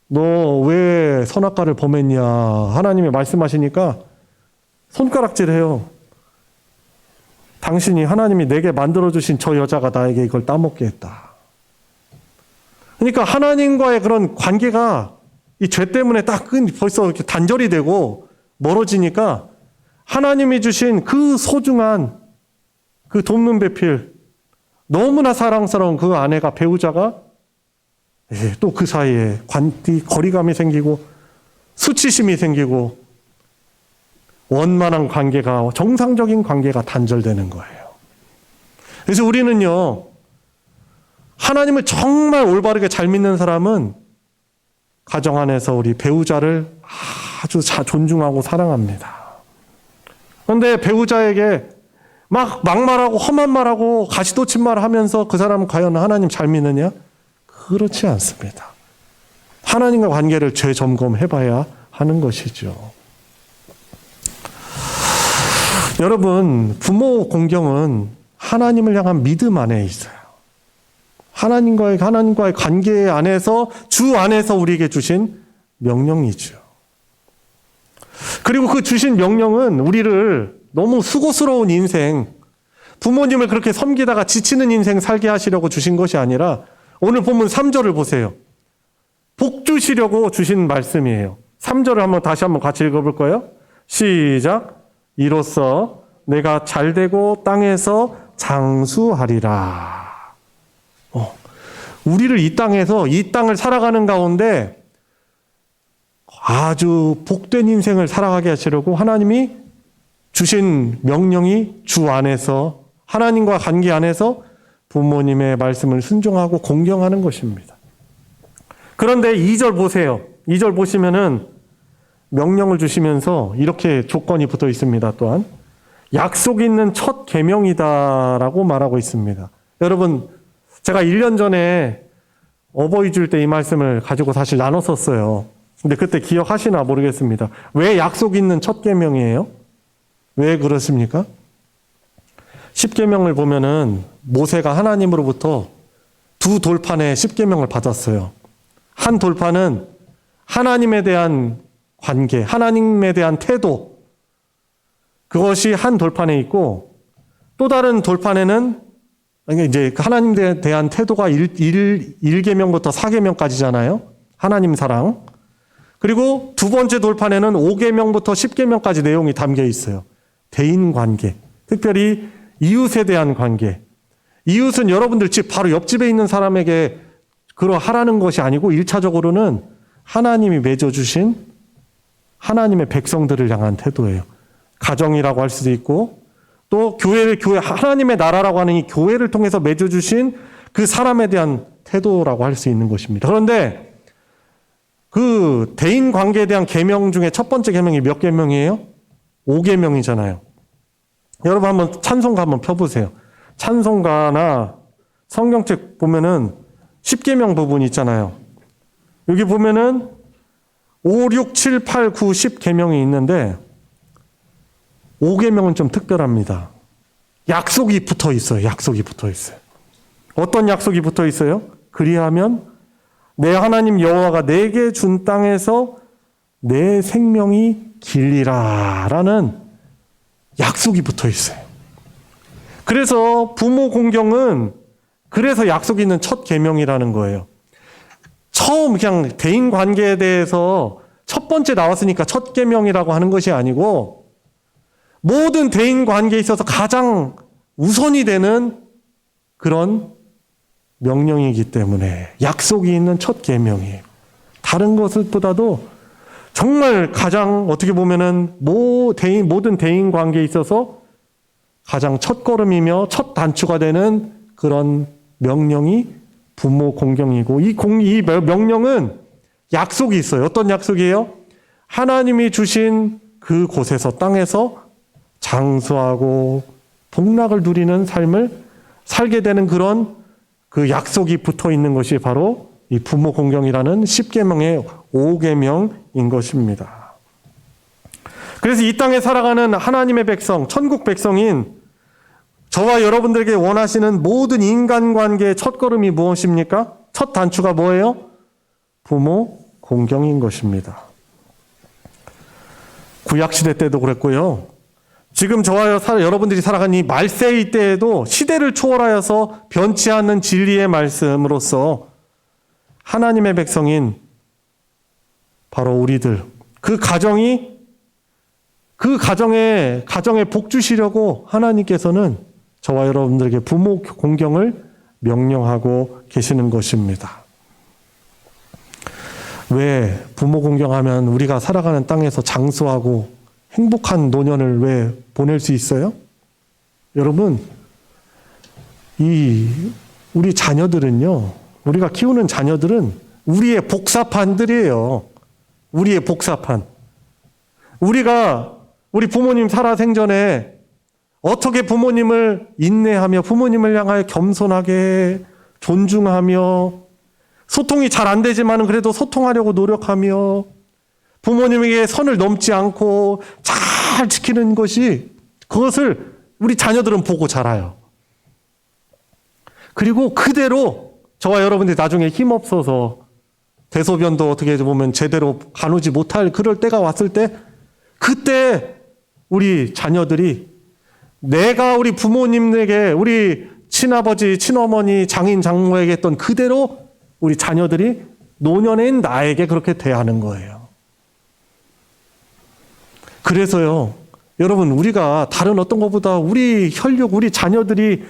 너 왜 선악과를 범했냐? 하나님이 말씀하시니까 손가락질해요. 당신이 하나님이 내게 만들어주신 저 여자가 나에게 이걸 따먹게 했다. 그러니까 하나님과의 그런 관계가 이 죄 때문에 딱 벌써 이렇게 단절이 되고 멀어지니까 하나님이 주신 그 소중한 그 돕는 배필, 너무나 사랑스러운 그 아내가, 배우자가 또 그 사이에 거리감이 생기고 수치심이 생기고 원만한 관계가, 정상적인 관계가 단절되는 거예요. 그래서 우리는요, 하나님을 정말 올바르게 잘 믿는 사람은 가정 안에서 우리 배우자를 아주 존중하고 사랑합니다. 그런데 배우자에게 막 막말하고 험한 말하고 가시돋친 말 하면서 그 사람은 과연 하나님 잘 믿느냐? 그렇지 않습니다. 하나님과 관계를 재점검해봐야 하는 것이죠. 여러분, 부모 공경은 하나님을 향한 믿음 안에 있어요. 하나님과의 관계 안에서, 주 안에서 우리에게 주신 명령이죠. 그리고 그 주신 명령은 우리를 너무 수고스러운 인생, 부모님을 그렇게 섬기다가 지치는 인생 살게 하시려고 주신 것이 아니라 오늘 본문 3절을 보세요. 복 주시려고 주신 말씀이에요. 3절을 다시 한번 같이 읽어볼 거예요. 시작. 이로써 내가 잘되고 땅에서 장수하리라. 우리를 이 땅에서, 이 땅을 살아가는 가운데 아주 복된 인생을 살아가게 하시려고 하나님이 주신 명령이 주 안에서, 하나님과 관계 안에서 부모님의 말씀을 순종하고 공경하는 것입니다. 그런데 2절 보세요. 2절 보시면은 명령을 주시면서 이렇게 조건이 붙어 있습니다. 또한 약속 있는 첫 계명이다라고 말하고 있습니다. 여러분, 제가 1년 전에 어버이 줄 때 이 말씀을 가지고 사실 나눴었어요. 근데 그때 기억하시나 모르겠습니다. 왜 약속 있는 첫 계명이에요? 왜 그렇습니까? 10계명을 보면은 모세가 하나님으로부터 두 돌판에 10계명을 받았어요. 한 돌판은 하나님에 대한 관계, 하나님에 대한 태도, 그것이 한 돌판에 있고, 또 다른 돌판에는 이제 하나님에 대한 태도가 1계명부터 4계명까지잖아요. 하나님 사랑. 그리고 두 번째 돌판에는 5계명부터 10계명까지 내용이 담겨 있어요. 대인 관계. 특별히 이웃에 대한 관계. 이웃은 여러분들 집 바로 옆집에 있는 사람에게 하라는 것이 아니고 1차적으로는 하나님이 맺어주신 하나님의 백성들을 향한 태도예요. 가정이라고 할 수도 있고, 또 교회, 하나님의 나라라고 하는 이 교회를 통해서 맺어주신 그 사람에 대한 태도라고 할 수 있는 것입니다. 그런데 그 대인 관계에 대한 계명 중에 첫 번째 계명이 몇 계명이에요? 5계명이잖아요. 여러분 한번 찬송가 한번 펴보세요. 찬송가나 성경책 보면은 10계명 부분이 있잖아요. 여기 보면은 5, 6, 7, 8, 9, 10계명이 있는데 5계명은 좀 특별합니다. 약속이 붙어 있어요. 약속이 붙어 있어요. 어떤 약속이 붙어 있어요? 그리하면 내 하나님 여호와가 내게 준 땅에서 내 생명이 길리라 라는 약속이 붙어 있어요. 그래서 부모 공경은 그래서 약속이 있는 첫 계명이라는 거예요. 처음 그냥 대인 관계에 대해서 첫 번째 나왔으니까 첫 계명이라고 하는 것이 아니고 모든 대인 관계에 있어서 가장 우선이 되는 그런 명령이기 때문에 약속이 있는 첫 계명이에요. 다른 것보다도 정말 가장 어떻게 보면은 모든 대인 관계에 있어서 가장 첫 걸음이며 첫 단추가 되는 그런 명령이 부모 공경이고 이 명령은 약속이 있어요. 어떤 약속이에요? 하나님이 주신 그 곳에서 땅에서 장수하고 복락을 누리는 삶을 살게 되는 그런 그 약속이 붙어 있는 것이 바로 이 부모 공경이라는 10계명의 5계명인 것입니다. 그래서 이 땅에 살아가는 하나님의 백성, 천국 백성인 저와 여러분들에게 원하시는 모든 인간관계의 첫걸음이 무엇입니까? 첫 단추가 뭐예요? 부모 공경인 것입니다. 구약시대 때도 그랬고요. 지금 저와 여러분들이 살아가는 이 말세의 때에도 시대를 초월하여서 변치 않는 진리의 말씀으로서 하나님의 백성인 바로 우리들, 그 가정에 복 주시려고 하나님께서는 저와 여러분들에게 부모 공경을 명령하고 계시는 것입니다. 왜 부모 공경하면 우리가 살아가는 땅에서 장수하고 행복한 노년을 왜 보낼 수 있어요? 여러분, 우리 자녀들은요, 우리가 키우는 자녀들은 우리의 복사판들이에요. 우리의 복사판. 우리 부모님 살아생전에 어떻게 부모님을 인내하며 부모님을 향하여 겸손하게 존중하며 소통이 잘 안 되지만 그래도 소통하려고 노력하며 부모님에게 선을 넘지 않고 잘 지키는 것이 그것을 우리 자녀들은 보고 자라요. 그리고 그대로 저와 여러분들이 나중에 힘없어서 대소변도 어떻게 보면 제대로 가누지 못할 그럴 때가 왔을 때 그때 우리 자녀들이 내가 우리 부모님에게 우리 친아버지, 친어머니, 장인, 장모에게 했던 그대로 우리 자녀들이 노년인 나에게 그렇게 대하는 거예요. 그래서요, 여러분, 우리가 다른 어떤 것보다 우리 혈육, 우리 자녀들이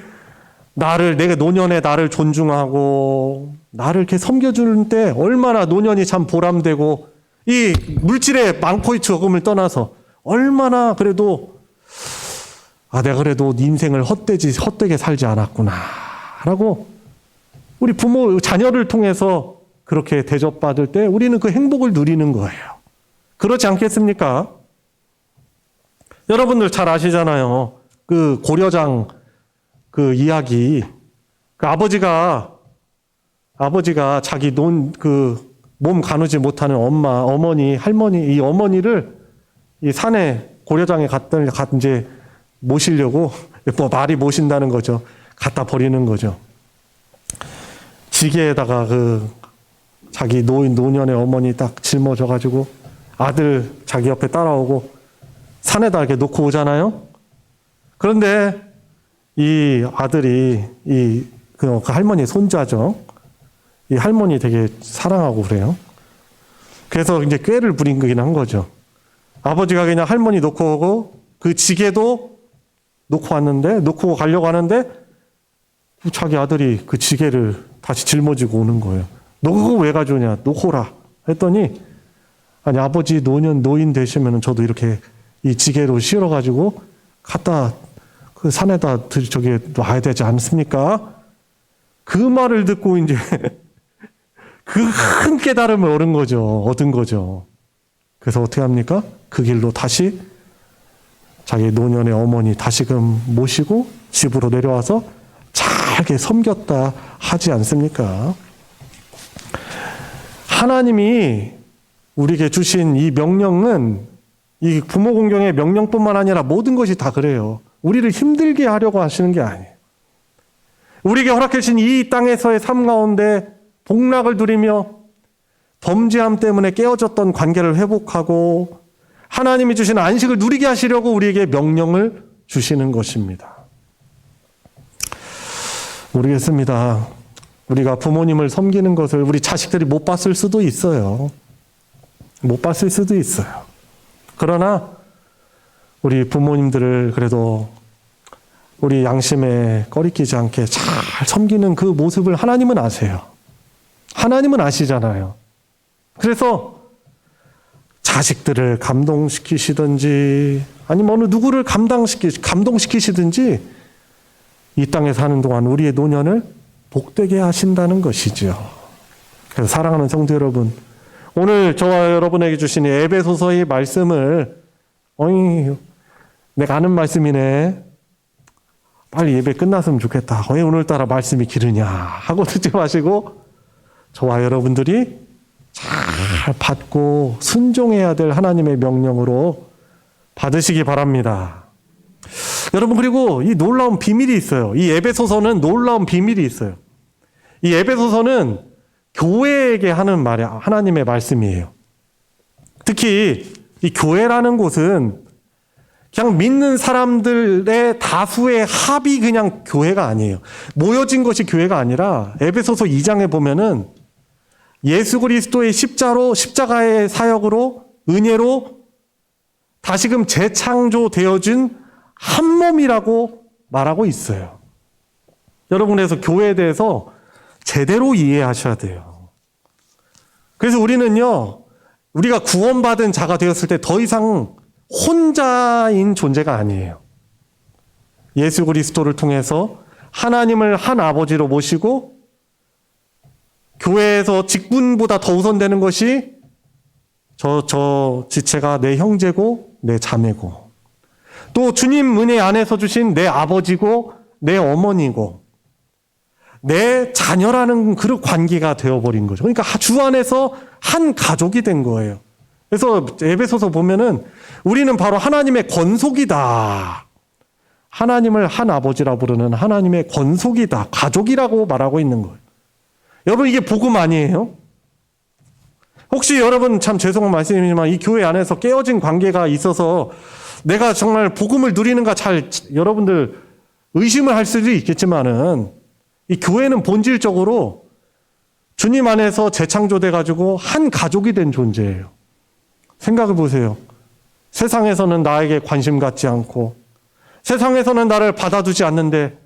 내가 노년에 나를 존중하고 나를 이렇게 섬겨주는 때 얼마나 노년이 참 보람되고 이 물질의 많고 적음을 떠나서 얼마나 그래도 내가 그래도 인생을 헛되게 살지 않았구나 라고 우리 부모, 자녀를 통해서 그렇게 대접받을 때 우리는 그 행복을 누리는 거예요. 그렇지 않겠습니까? 여러분들 잘 아시잖아요. 그 고려장 그 이야기. 그 아버지가 자기 몸 가누지 못하는 어머니, 할머니, 이 어머니를 이 산에 고려장에 이제 모시려고 말이 모신다는 거죠. 갖다 버리는 거죠. 지게에다가 자기 노년의 어머니 딱 짊어져가지고 아들 자기 옆에 따라오고 산에다 이렇게 놓고 오잖아요. 그런데 이 아들이 그 할머니 손자죠. 이 할머니 되게 사랑하고 그래요. 그래서 이제 꾀를 부린 거긴 한 거죠. 아버지가 그냥 할머니 놓고 오고 그 지게도 놓고 가려고 하는데 자기 아들이 그 지게를 다시 짊어지고 오는 거예요. 너 그거 왜 가져오냐? 놓고 오라. 했더니 아니 아버지 노인 되시면 저도 이렇게 이 지게로 실어가지고 갖다 그 산에다 저기 놔야 되지 않습니까? 그 말을 듣고 이제 그 큰 깨달음을 얻은 거죠. 그래서 어떻게 합니까? 그 길로 다시 자기 노년의 어머니 다시금 모시고 집으로 내려와서 잘게 섬겼다 하지 않습니까? 하나님이 우리에게 주신 이 명령은 이 부모 공경의 명령뿐만 아니라 모든 것이 다 그래요. 우리를 힘들게 하려고 하시는 게 아니에요. 우리에게 허락해 주신 이 땅에서의 삶 가운데 복락을 누리며 범죄함 때문에 깨어졌던 관계를 회복하고 하나님이 주신 안식을 누리게 하시려고 우리에게 명령을 주시는 것입니다. 모르겠습니다. 우리가 부모님을 섬기는 것을 우리 자식들이 못 봤을 수도 있어요. 못 봤을 수도 있어요. 그러나 우리 부모님들을 그래도 우리 양심에 꺼리끼지 않게 잘 섬기는 그 모습을 하나님은 아세요. 하나님은 아시잖아요. 그래서 자식들을 감동시키시든지 아니면 어느 누구를 감동시키시든지 이 땅에 사는 동안 우리의 노년을 복되게 하신다는 것이죠. 그래서 사랑하는 성도 여러분, 오늘 저와 여러분에게 주신 에베소서의 말씀을 내가 아는 말씀이네. 빨리 예배 끝났으면 좋겠다. 왜 오늘따라 말씀이 기르냐 하고 듣지 마시고 저와 여러분들이 잘 받고 순종해야 될 하나님의 명령으로 받으시기 바랍니다. 여러분, 그리고 이 놀라운 비밀이 있어요. 이 에베소서는 놀라운 비밀이 있어요. 이 에베소서는 교회에게 하는 말이 하나님의 말씀이에요. 특히 이 교회라는 곳은 그냥 믿는 사람들의 다수의 합이 그냥 교회가 아니에요. 모여진 것이 교회가 아니라 에베소서 2장에 보면은 예수 그리스도의 십자가의 사역으로 은혜로 다시금 재창조되어진 한 몸이라고 말하고 있어요. 여러분, 그래서 교회에 대해서 제대로 이해하셔야 돼요. 그래서 우리는요, 우리가 구원받은 자가 되었을 때 더 이상 혼자인 존재가 아니에요. 예수 그리스도를 통해서 하나님을 한 아버지로 모시고 교회에서 직분보다 더 우선되는 것이 저 지체가 내 형제고 내 자매고 또 주님 은혜 안에서 주신 내 아버지고 내 어머니고 내 자녀라는 그런 관계가 되어버린 거죠. 그러니까 주 안에서 한 가족이 된 거예요. 그래서 에베소서 보면은 우리는 바로 하나님의 권속이다. 하나님을 한 아버지라 부르는 하나님의 권속이다. 가족이라고 말하고 있는 거예요. 여러분, 이게 복음 아니에요? 혹시 여러분, 참 죄송한 말씀이지만 이 교회 안에서 깨어진 관계가 있어서 내가 정말 복음을 누리는가 잘 여러분들 의심을 할 수도 있겠지만은 이 교회는 본질적으로 주님 안에서 재창조돼 가지고 한 가족이 된 존재예요. 생각해 보세요. 세상에서는 나에게 관심 갖지 않고 세상에서는 나를 받아주지 않는데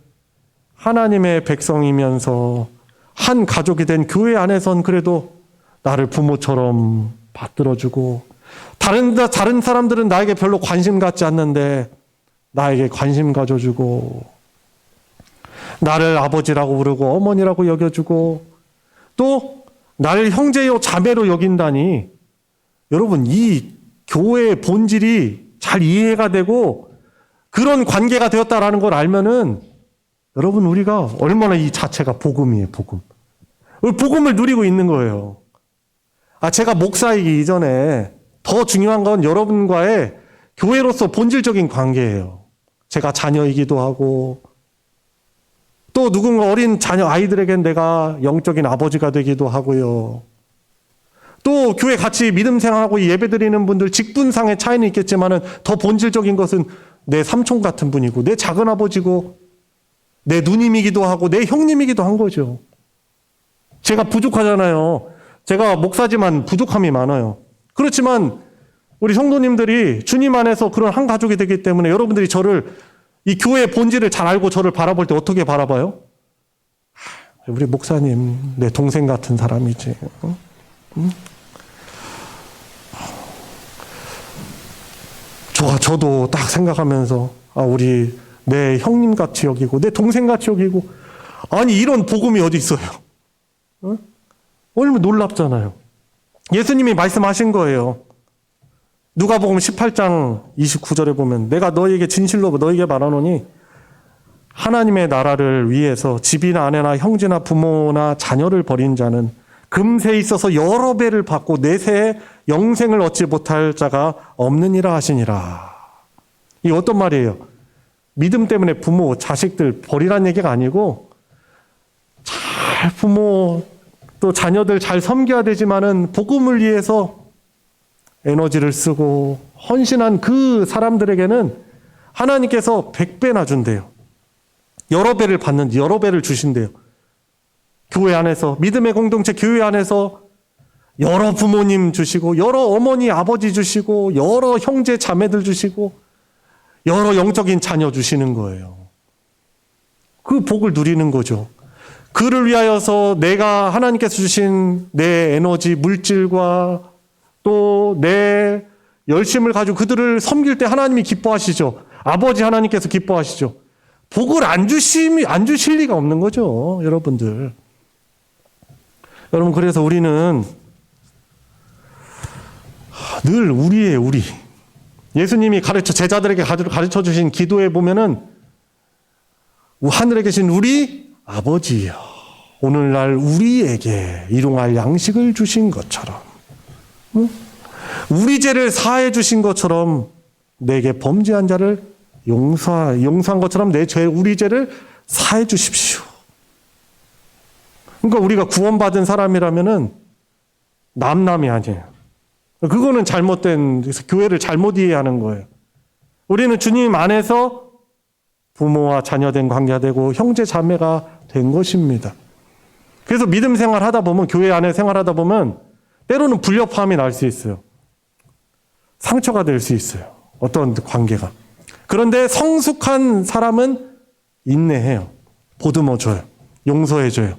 하나님의 백성이면서 한 가족이 된 교회 안에선 그래도 나를 부모처럼 받들어주고 다른 사람들은 나에게 별로 관심 갖지 않는데 나에게 관심 가져주고 나를 아버지라고 부르고 어머니라고 여겨주고 또 나를 형제요 자매로 여긴다니 여러분, 이 교회의 본질이 잘 이해가 되고 그런 관계가 되었다라는 걸 알면은 여러분, 우리가 얼마나 이 자체가 복음이에요, 복음. 복음을 누리고 있는 거예요. 제가 목사이기 이전에 더 중요한 건 여러분과의 교회로서 본질적인 관계예요. 제가 자녀이기도 하고 또 누군가 어린 자녀 아이들에겐 내가 영적인 아버지가 되기도 하고요. 또 교회 같이 믿음 생활하고 예배드리는 분들 직분상의 차이는 있겠지만은 더 본질적인 것은 내 삼촌 같은 분이고 내 작은아버지고 내 누님이기도 하고 내 형님이기도 한 거죠. 제가 부족하잖아요. 제가 목사지만 부족함이 많아요. 그렇지만 우리 성도님들이 주님 안에서 그런 한 가족이 되기 때문에 여러분들이 저를 이 교회의 본질을 잘 알고 저를 바라볼 때 어떻게 바라봐요? 우리 목사님, 내 동생 같은 사람이지. 응? 저도 딱 생각하면서 우리 내 형님같이 여기고 내 동생같이 여기고 아니 이런 복음이 어디 있어요? 어? 얼마나 놀랍잖아요. 예수님이 말씀하신 거예요. 누가복음 18장 29절에 보면 내가 너희에게 진실로 너희에게 말하노니 하나님의 나라를 위해서 집이나 아내나 형제나 부모나 자녀를 버린 자는 금세에 있어서 여러 배를 받고 내세에 영생을 얻지 못할 자가 없느니라 하시니라. 이 어떤 말이에요? 믿음 때문에 부모, 자식들 버리란 얘기가 아니고 잘 부모 또 자녀들 잘 섬겨야 되지만은 복음을 위해서 에너지를 쓰고 헌신한 그 사람들에게는 하나님께서 100배나 준대요. 여러 배를 받는지 여러 배를 주신대요. 교회 안에서, 믿음의 공동체 교회 안에서 여러 부모님 주시고, 여러 어머니, 아버지 주시고, 여러 형제, 자매들 주시고, 여러 영적인 자녀 주시는 거예요. 그 복을 누리는 거죠. 그를 위하여서 내가 하나님께서 주신 내 에너지, 물질과 또 내 열심을 가지고 그들을 섬길 때 하나님이 기뻐하시죠. 아버지 하나님께서 기뻐하시죠. 복을 안 주실 리가 없는 거죠, 여러분들. 여러분, 그래서 우리는 늘 우리예요, 우리. 예수님이 제자들에게 가르쳐 주신 기도에 보면은 하늘에 계신 우리 아버지여, 오늘날 우리에게 일용할 양식을 주신 것처럼, 우리 죄를 사해 주신 것처럼 내게 범죄한 자를 용서한 것처럼 우리 죄를 사해 주십시오. 그러니까 우리가 구원받은 사람이라면은 남남이 아니에요. 그거는 잘못된, 교회를 잘못 이해하는 거예요. 우리는 주님 안에서 부모와 자녀된 관계가 되고 형제 자매가 된 것입니다. 그래서 믿음 생활하다 보면, 교회 안에 생활하다 보면 때로는 불협화음이 날 수 있어요. 상처가 될 수 있어요. 어떤 관계가. 그런데 성숙한 사람은 인내해요. 보듬어줘요. 용서해줘요.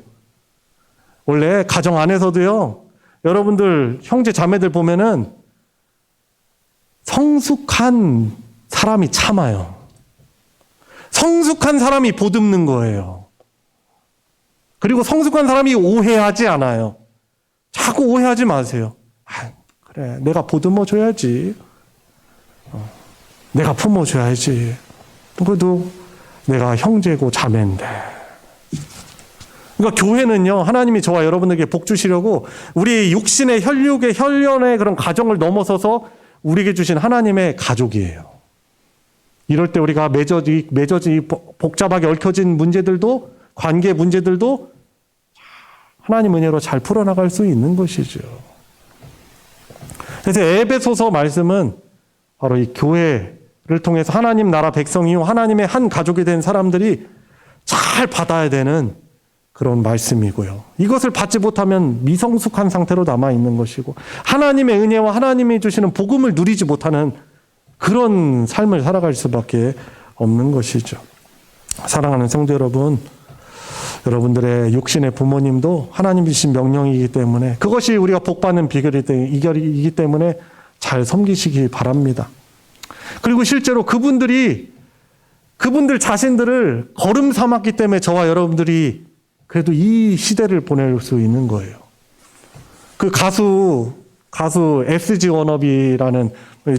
원래 가정 안에서도요, 여러분들 형제 자매들 보면은 성숙한 사람이 참아요. 성숙한 사람이 보듬는 거예요. 그리고 성숙한 사람이 오해하지 않아요. 자꾸 오해하지 마세요. 그래, 내가 보듬어줘야지. 내가 품어줘야지. 그래도 내가 형제고 자매인데. 그러니까 교회는요, 하나님이 저와 여러분에게 복 주시려고 우리 육신의 혈연의 그런 가정을 넘어서서 우리에게 주신 하나님의 가족이에요. 이럴 때 우리가 맺어지 복잡하게 얽혀진 문제들도, 관계 문제들도 하나님 은혜로 잘 풀어나갈 수 있는 것이죠. 그래서 에베소서 말씀은 바로 이 교회를 통해서 하나님 나라 백성이요, 하나님의 한 가족이 된 사람들이 잘 받아야 되는 그런 말씀이고요. 이것을 받지 못하면 미성숙한 상태로 남아있는 것이고, 하나님의 은혜와 하나님이 주시는 복음을 누리지 못하는 그런 삶을 살아갈 수밖에 없는 것이죠. 사랑하는 성도 여러분, 여러분들의 육신의 부모님도 하나님 주신 명령이기 때문에, 그것이 우리가 복받는 비결이기 때문에 잘 섬기시기 바랍니다. 그리고 실제로 그분들 자신들을 거름 삼았기 때문에 저와 여러분들이 그래도 이 시대를 보낼 수 있는 거예요. 그 가수 SG 워너비라는,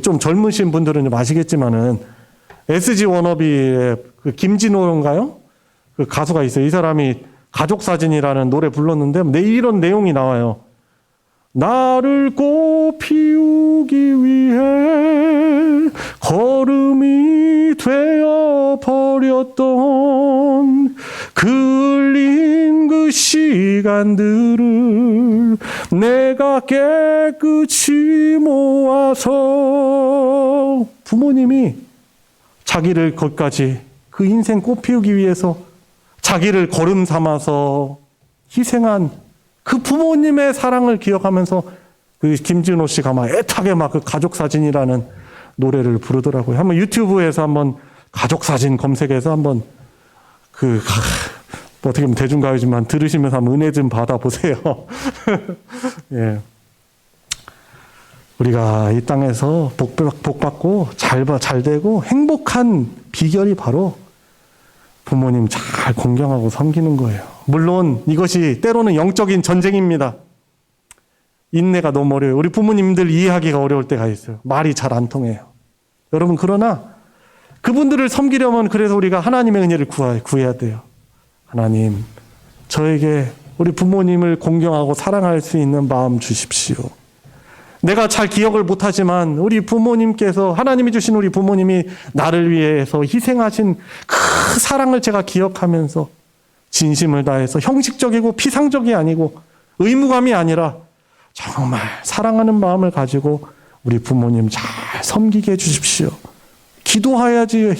좀 젊으신 분들은 좀 아시겠지만은 SG 워너비의 그 김진호인가요? 그 가수가 있어요. 이 사람이 가족사진이라는 노래 불렀는데 이런 내용이 나와요. 나를 꽃 피우기 위해 걸음이 되어 버렸던 흘린 그 시간들을 내가 깨끗이 모아서, 부모님이 자기를 거기까지 그 인생 꽃 피우기 위해서 자기를 걸음 삼아서 희생한 그 부모님의 사랑을 기억하면서 그 김진호 씨가 막 애타게 막 그 가족사진이라는 노래를 부르더라고요. 한번 유튜브에서 한번 가족사진 검색해서 한번 어떻게 보면 대중가요지만 들으시면서 한번 은혜 좀 받아보세요. 예. 우리가 이 땅에서 복받고 잘 되고 행복한 비결이 바로 부모님 잘 공경하고 섬기는 거예요. 물론 이것이 때로는 영적인 전쟁입니다. 인내가 너무 어려워요. 우리 부모님들 이해하기가 어려울 때가 있어요. 말이 잘 안 통해요. 여러분, 그러나 그분들을 섬기려면 그래서 우리가 하나님의 은혜를 구해야 돼요. 하나님, 저에게 우리 부모님을 공경하고 사랑할 수 있는 마음 주십시오. 내가 잘 기억을 못하지만 우리 부모님께서, 하나님이 주신 우리 부모님이 나를 위해서 희생하신 그 사랑을 제가 기억하면서 진심을 다해서 형식적이고 피상적이 아니고 의무감이 아니라 정말 사랑하는 마음을 가지고 우리 부모님 잘 섬기게 해주십시오. 기도해야 돼요.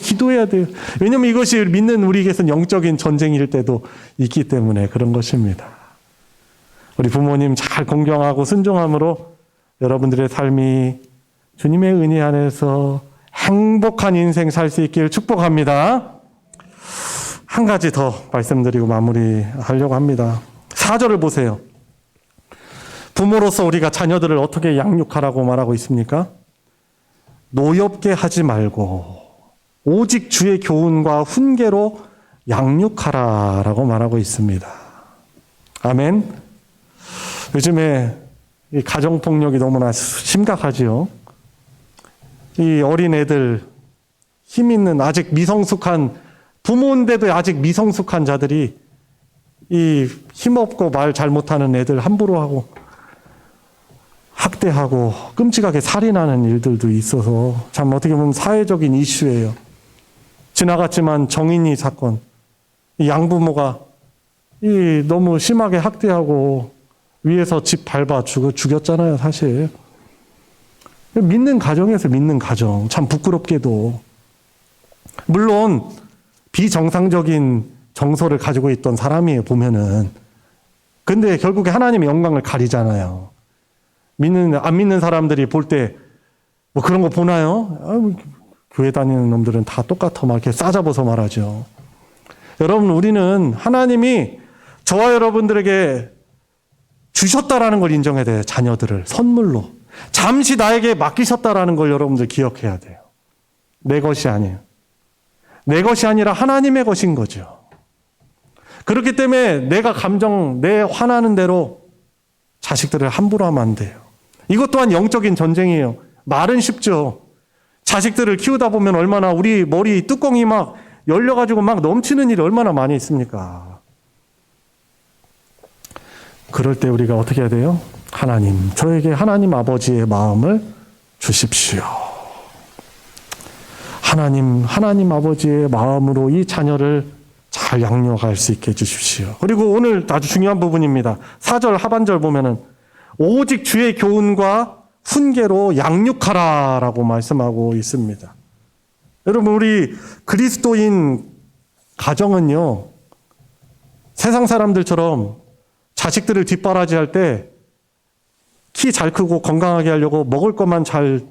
왜냐하면 이것이 믿는 우리에게서는 영적인 전쟁일 때도 있기 때문에 그런 것입니다. 우리 부모님 잘 공경하고 순종함으로 여러분들의 삶이 주님의 은혜 안에서 행복한 인생 살 수 있길 축복합니다. 한 가지 더 말씀드리고 마무리하려고 합니다. 4절을 보세요. 부모로서 우리가 자녀들을 어떻게 양육하라고 말하고 있습니까? 노엽게 하지 말고 오직 주의 교훈과 훈계로 양육하라라고 말하고 있습니다. 아멘. 요즘에 이 가정폭력이 너무나 심각하지요. 이 어린애들, 힘 있는 아직 미성숙한 부모인데도 아직 미성숙한 자들이 이 힘없고 말 잘 못하는 애들 함부로 하고 학대하고 끔찍하게 살인하는 일들도 있어서 참 어떻게 보면 사회적인 이슈예요. 지나갔지만 정인이 사건, 이 양부모가 이 너무 심하게 학대하고 위에서 집 밟아 죽였잖아요, 사실. 믿는 가정에서 믿는 가정, 참 부끄럽게도. 물론 비정상적인 정서를 가지고 있던 사람이에요, 보면은. 근데 결국에 하나님의 영광을 가리잖아요. 안 믿는 사람들이 볼 때 뭐 그런 거 보나요? 교회 다니는 놈들은 다 똑같아 막 이렇게 싸잡아서 말하죠. 여러분, 우리는 하나님이 저와 여러분들에게 주셨다라는 걸 인정해야 돼요. 자녀들을 선물로. 잠시 나에게 맡기셨다라는 걸 여러분들 기억해야 돼요. 내 것이 아니에요. 내 것이 아니라 하나님의 것인 거죠. 그렇기 때문에 내가 내 화나는 대로 자식들을 함부로 하면 안 돼요. 이것 또한 영적인 전쟁이에요. 말은 쉽죠. 자식들을 키우다 보면 얼마나 우리 머리 뚜껑이 막 열려가지고 막 넘치는 일이 얼마나 많이 있습니까? 그럴 때 우리가 어떻게 해야 돼요? 하나님, 저에게 하나님 아버지의 마음을 주십시오. 하나님 아버지의 마음으로 이 자녀를 잘 양육할 수 있게 해주십시오. 그리고 오늘 아주 중요한 부분입니다. 4절 하반절 보면은 오직 주의 교훈과 훈계로 양육하라라고 말씀하고 있습니다. 여러분, 우리 그리스도인 가정은요, 세상 사람들처럼 자식들을 뒷바라지할 때 키 잘 크고 건강하게 하려고 먹을 것만 잘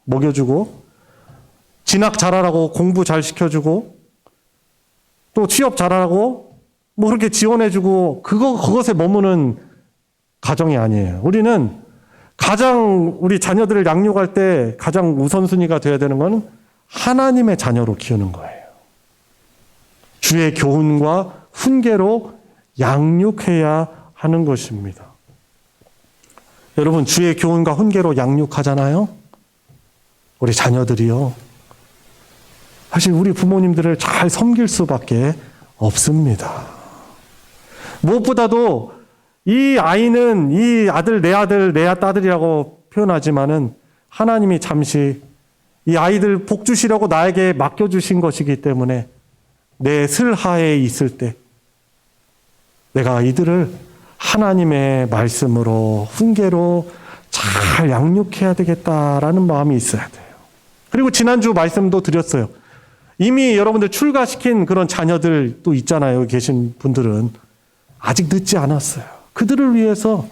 먹여주고 진학 잘하라고 공부 잘 시켜주고 또 취업 잘하라고 뭐 그렇게 지원해주고 그것에 머무는 가정이 아니에요. 우리는 우리 자녀들을 양육할 때 가장 우선순위가 되어야 되는 건 하나님의 자녀로 키우는 거예요. 주의 교훈과 훈계로 양육해야 하는 것입니다. 여러분, 주의 교훈과 훈계로 양육하잖아요. 우리 자녀들이요. 사실 우리 부모님들을 잘 섬길 수밖에 없습니다. 무엇보다도 이 아이는 이 아들, 내 딸이라고 표현하지만은 하나님이 잠시 이 아이들 복 주시려고 나에게 맡겨주신 것이기 때문에 내 슬하에 있을 때 내가 이들을 하나님의 말씀으로 훈계로 잘 양육해야 되겠다라는 마음이 있어야 돼요. 그리고 지난주 말씀도 드렸어요. 이미 여러분들 출가시킨 그런 자녀들 또 있잖아요. 여기 계신 분들은 아직 늦지 않았어요. 그들을 위해서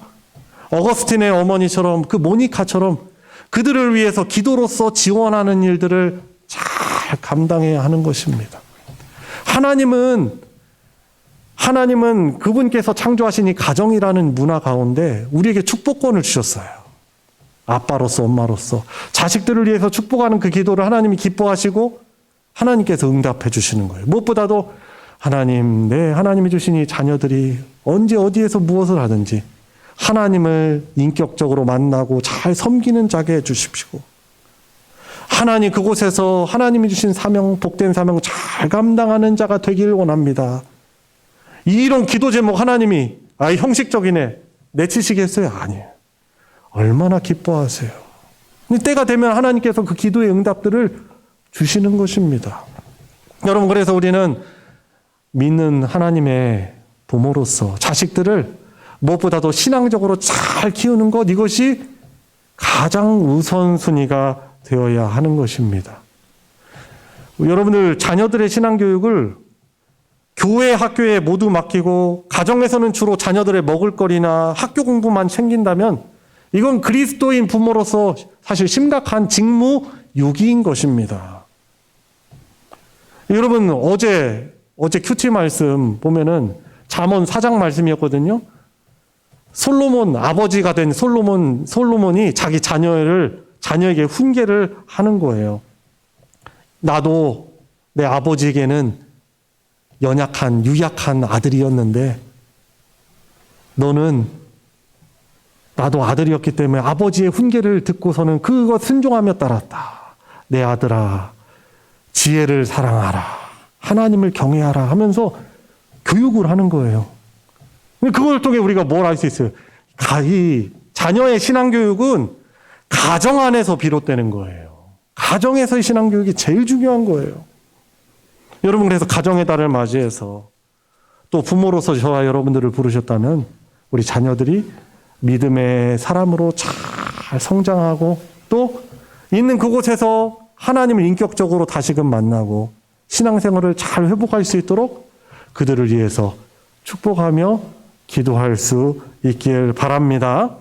어거스틴의 어머니처럼 그 모니카처럼 그들을 위해서 기도로서 지원하는 일들을 잘 감당해야 하는 것입니다. 하나님은 그분께서 창조하신 이 가정이라는 문화 가운데 우리에게 축복권을 주셨어요. 아빠로서 엄마로서 자식들을 위해서 축복하는 그 기도를 하나님이 기뻐하시고 하나님께서 응답해 주시는 거예요. 무엇보다도 하나님이 주신 이 자녀들이 언제 어디에서 무엇을 하든지 하나님을 인격적으로 만나고 잘 섬기는 자게 해주십시오. 하나님 그곳에서 하나님이 주신 사명, 복된 사명 잘 감당하는 자가 되길 원합니다. 이런 기도 제목 하나님이 형식적이네 내치시겠어요? 아니에요. 얼마나 기뻐하세요. 때가 되면 하나님께서 그 기도의 응답들을 주시는 것입니다. 여러분, 그래서 우리는 믿는 하나님의 부모로서 자식들을 무엇보다도 신앙적으로 잘 키우는 것, 이것이 가장 우선순위가 되어야 하는 것입니다. 여러분들 자녀들의 신앙교육을 교회, 학교에 모두 맡기고 가정에서는 주로 자녀들의 먹을거리나 학교 공부만 챙긴다면 이건 그리스도인 부모로서 사실 심각한 직무유기인 것입니다. 여러분 어제 큐티 말씀 보면은 잠언 4장 말씀이었거든요. 솔로몬 아버지가 된 솔로몬이 자기 자녀에게 훈계를 하는 거예요. 나도 내 아버지에게는 유약한 아들이었는데 너는 나도 아들이었기 때문에 아버지의 훈계를 듣고서는 그것 순종하며 따랐다. 내 아들아, 지혜를 사랑하라. 하나님을 경외하라 하면서 교육을 하는 거예요. 그걸 통해 우리가 뭘 알 수 있어요? 이 자녀의 신앙교육은 가정 안에서 비롯되는 거예요. 가정에서의 신앙교육이 제일 중요한 거예요. 여러분, 그래서 가정의 달을 맞이해서 또 부모로서 저와 여러분들을 부르셨다면 우리 자녀들이 믿음의 사람으로 잘 성장하고 또 있는 그곳에서 하나님을 인격적으로 다시금 만나고 신앙생활을 잘 회복할 수 있도록 그들을 위해서 축복하며 기도할 수 있길 바랍니다.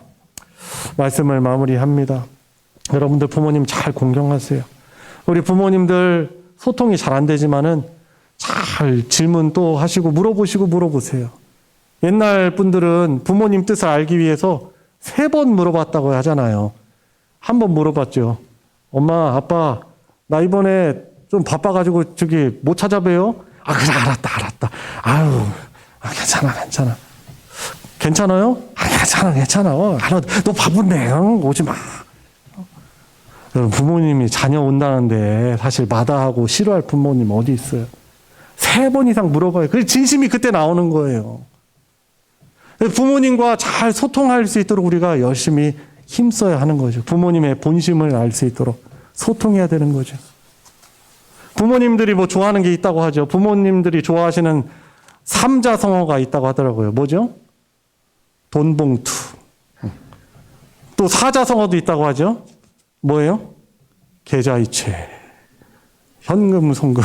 말씀을 마무리합니다. 여러분들 부모님 잘 공경하세요. 우리 부모님들 소통이 잘 안 되지만은 잘 질문 또 하시고 물어보세요. 옛날 분들은 부모님 뜻을 알기 위해서 3번 물어봤다고 하잖아요. 한 번 물어봤죠. 엄마, 아빠, 나 이번에 좀 바빠가지고 저기 못 찾아봬요? 그래, 알았다. 아유, 괜찮아. 괜찮아요? 괜찮아. 너 바쁜데, 오지 마. 여러분, 부모님이 자녀 온다는데 사실 마다하고 싫어할 부모님 어디 있어요? 3번 이상 물어봐요. 그 진심이 그때 나오는 거예요. 부모님과 잘 소통할 수 있도록 우리가 열심히 힘써야 하는 거죠. 부모님의 본심을 알 수 있도록 소통해야 되는 거죠. 부모님들이 뭐 좋아하는 게 있다고 하죠. 부모님들이 좋아하시는 삼자성어가 있다고 하더라고요. 뭐죠? 돈봉투. 또 사자성어도 있다고 하죠. 뭐예요? 계좌이체, 현금, 송금,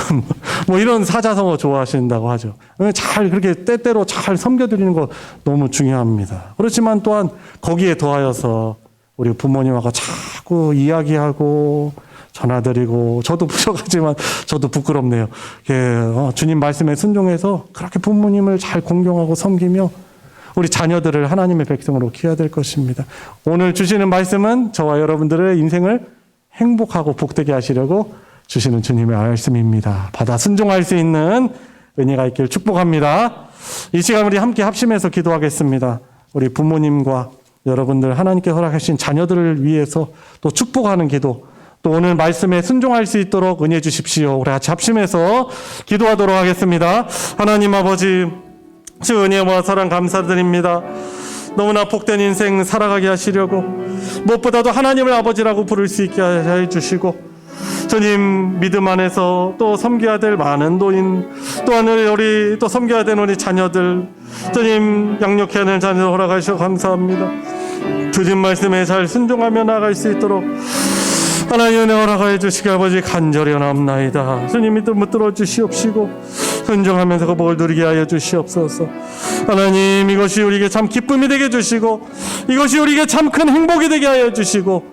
뭐 이런 사자성어 좋아하신다고 하죠. 잘 그렇게 때때로 잘 섬겨드리는 거 너무 중요합니다. 그렇지만 또한 거기에 더하여서 우리 부모님하고 자꾸 이야기하고 전화드리고 저도 부족하지만 저도 부끄럽네요. 주님 말씀에 순종해서 그렇게 부모님을 잘 공경하고 섬기며 우리 자녀들을 하나님의 백성으로 키워야 될 것입니다. 오늘 주시는 말씀은 저와 여러분들의 인생을 행복하고 복되게 하시려고 주시는 주님의 말씀입니다. 받아 순종할 수 있는 은혜가 있길 축복합니다. 이 시간 우리 함께 합심해서 기도하겠습니다. 우리 부모님과 여러분들 하나님께 허락하신 자녀들을 위해서 또 축복하는 기도, 또 오늘 말씀에 순종할 수 있도록 은혜 주십시오. 우리 같이 합심해서 기도하도록 하겠습니다. 하나님 아버지, 주 은혜와 사랑 감사드립니다. 너무나 복된 인생 살아가게 하시려고 무엇보다도 하나님을 아버지라고 부를 수 있게 해주시고 주님 믿음 안에서 또 섬겨야 될 많은 노인, 또한 우리 또 섬겨야 되는 우리 자녀들, 주님 양육해야 하는 자녀들 허락하시고 감사합니다. 주님 말씀에 잘 순종하며 나아갈 수 있도록 하나님 은혜 허락하여 주시기 아버지 간절히 원합나이다. 주님 믿음 붙들어 주시옵시고 순종하면서 그 복을 누리게 하여 주시옵소서. 하나님, 이것이 우리에게 참 기쁨이 되게 해주시고 이것이 우리에게 참 큰 행복이 되게 하여 주시고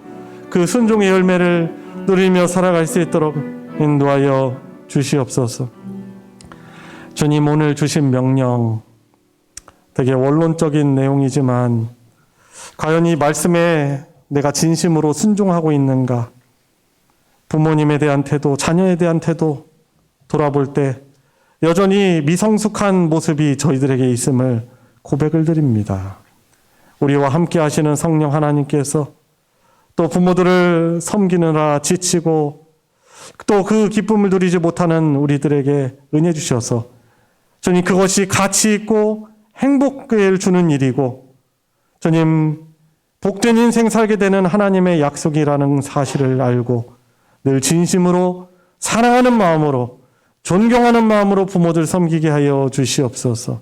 그 순종의 열매를 누리며 살아갈 수 있도록 인도하여 주시옵소서. 주님, 오늘 주신 명령 되게 원론적인 내용이지만 과연 이 말씀에 내가 진심으로 순종하고 있는가? 부모님에 대한 태도, 자녀에 대한 태도 돌아볼 때 여전히 미성숙한 모습이 저희들에게 있음을 고백을 드립니다. 우리와 함께 하시는 성령 하나님께서 또 부모들을 섬기느라 지치고 또 그 기쁨을 누리지 못하는 우리들에게 은혜 주셔서 주님, 그것이 가치 있고 행복을 주는 일이고 주님, 복된 인생 살게 되는 하나님의 약속이라는 사실을 알고 늘 진심으로 사랑하는 마음으로 존경하는 마음으로 부모들 섬기게 하여 주시옵소서.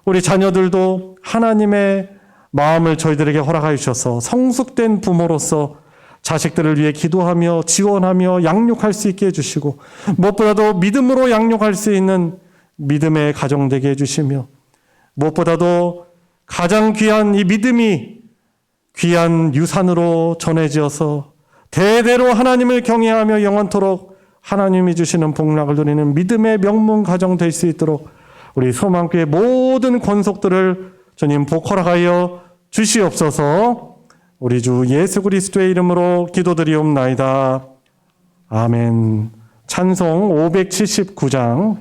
우리 자녀들도 하나님의 마음을 저희들에게 허락하여 주셔서 성숙된 부모로서 자식들을 위해 기도하며 지원하며 양육할 수 있게 해주시고 무엇보다도 믿음으로 양육할 수 있는 믿음의 가정 되게 해주시며 무엇보다도 가장 귀한 이 믿음이 귀한 유산으로 전해지어서 대대로 하나님을 경외하며 영원토록 하나님이 주시는 복락을 누리는 믿음의 명문 가정 될 수 있도록 우리 소망교회 모든 권속들을 주님 보컬하여 주시옵소서. 우리 주 예수 그리스도의 이름으로 기도드리옵나이다. 아멘. 찬송 579장,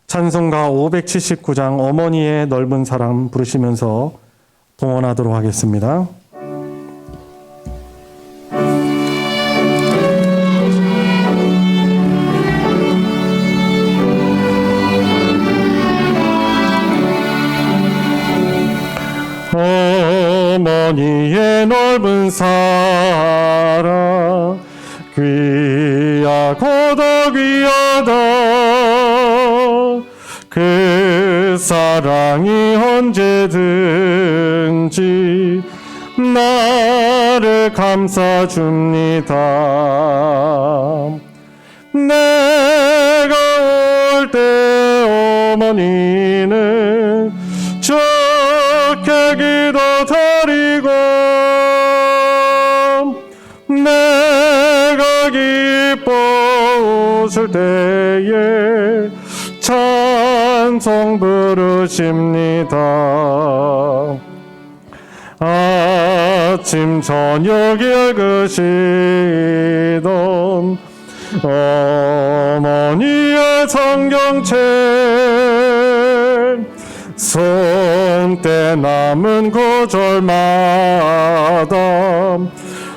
찬송가 579장 어머니의 넓은 사랑 부르시면서 동원하도록 하겠습니다. 어머니의 넓은 사랑 귀하고 더 귀하다. 그 사랑이 언제든지 나를 감싸줍니다. 내가 올 때 어머니는 좋게 기도드리고 내가 기뻐 웃을 때에 찬송 부르십니다. 아침 저녁 읽으시던 어머니의 성경책 손때 남은 구절마다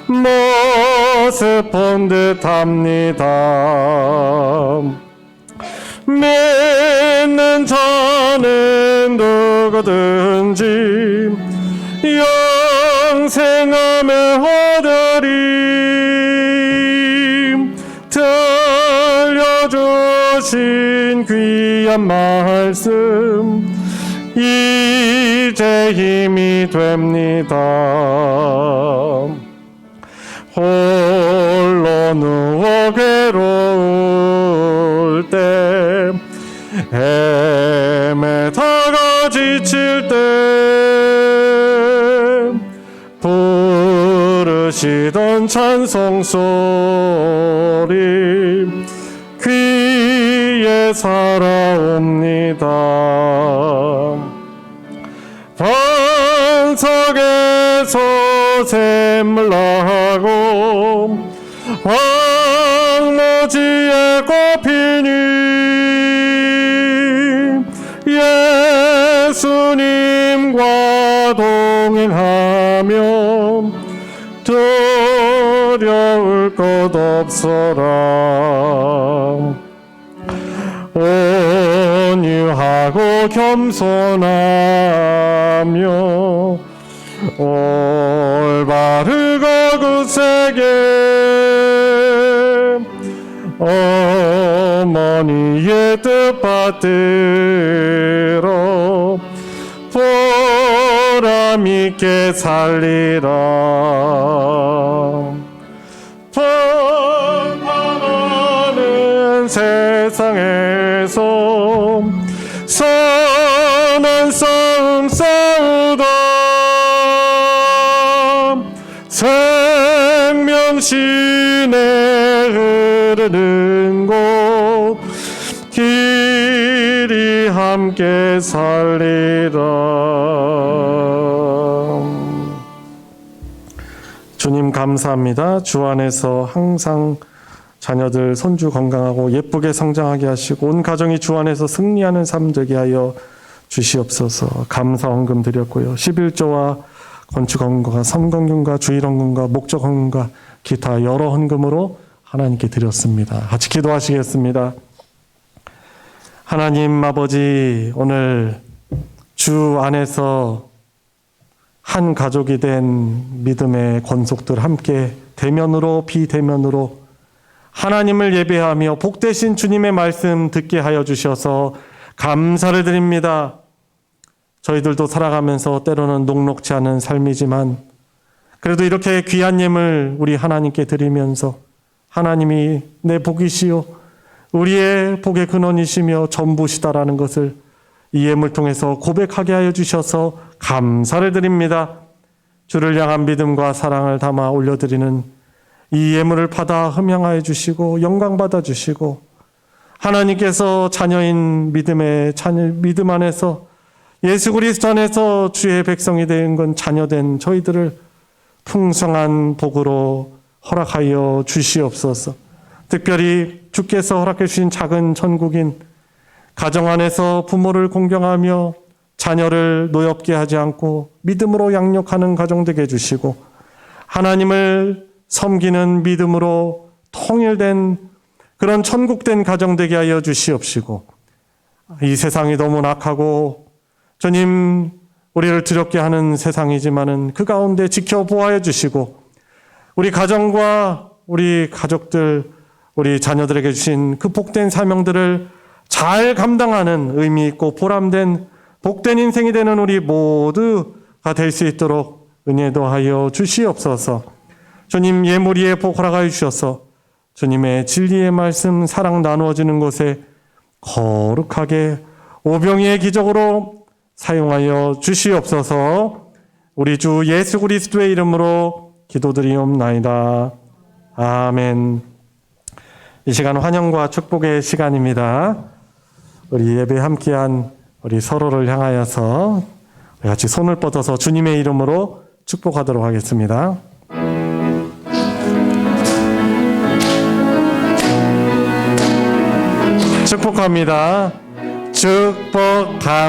모습 본 듯합니다. 믿는 자는 누구든지 영생함을 얻으리. 들려주신 귀한 말씀 이제 힘이 됩니다. 홀로 누워 괴로울 때 헤매다가 지칠 때 부르시던 찬송 소리 귀에 살아옵니다. 반석에서 샘물 나고 황무지에 꽃피니 예수님과 동행하며 두려울 것 없어라. 온유하고 겸손하며 올바르고 굳세게 어머니의 뜻 받들어 보람 있게 살리라. 번방하는 세상에서 선한 싸움 싸우다 생명신에 흐르는 곳 길이 함께 살리라. 주님 감사합니다. 주 안에서 항상 자녀들 손주 건강하고 예쁘게 성장하게 하시고 온 가정이 주 안에서 승리하는 삶 되게 하여 주시옵소서. 감사 헌금 드렸고요. 11조와 건축 헌금과 섬건금과 주일 헌금과 목적 헌금과 기타 여러 헌금으로 하나님께 드렸습니다. 같이 기도하시겠습니다. 하나님 아버지, 오늘 주 안에서 한 가족이 된 믿음의 권속들 함께 대면으로 비대면으로 하나님을 예배하며 복되신 주님의 말씀 듣게 하여 주셔서 감사를 드립니다. 저희들도 살아가면서 때로는 녹록지 않은 삶이지만 그래도 이렇게 귀한 예물 우리 하나님께 드리면서 하나님이 내 복이시요 우리의 복의 근원이시며 전부시다라는 것을 이 예물 통해서 고백하게 하여 주셔서 감사를 드립니다. 주를 향한 믿음과 사랑을 담아 올려드리는 이 예물을 받아 흠양하여 주시고 영광 받아 주시고, 하나님께서 자녀인 믿음 안에서 예수 그리스도 안에서 주의 백성이 된 건 자녀된 저희들을 풍성한 복으로 허락하여 주시옵소서. 특별히 주께서 허락해 주신 작은 천국인 가정 안에서 부모를 공경하며 자녀를 노엽게 하지 않고 믿음으로 양육하는 가정 되게 해주시고, 하나님을 섬기는 믿음으로 통일된 그런 천국된 가정 되게 하여 주시옵시고, 이 세상이 너무 악하고 주님 우리를 두렵게 하는 세상이지만은 그 가운데 지켜보아해 주시고, 우리 가정과 우리 가족들, 우리 자녀들에게 주신 그 복된 사명들을 잘 감당하는 의미 있고 보람된 복된 인생이 되는 우리 모두가 될 수 있도록 은혜도 하여 주시옵소서. 주님 예물 위에 복 허락하여 주셔서 주님의 진리의 말씀 사랑 나누어지는 곳에 거룩하게 오병이의 기적으로 사용하여 주시옵소서. 우리 주 예수 그리스도의 이름으로 기도드리옵나이다. 아멘. 이 시간 환영과 축복의 시간입니다. 우리 예배 함께한 우리 서로를 향하여서 같이 손을 뻗어서 주님의 이름으로 축복하도록 하겠습니다. 축복합니다. 축복합니다.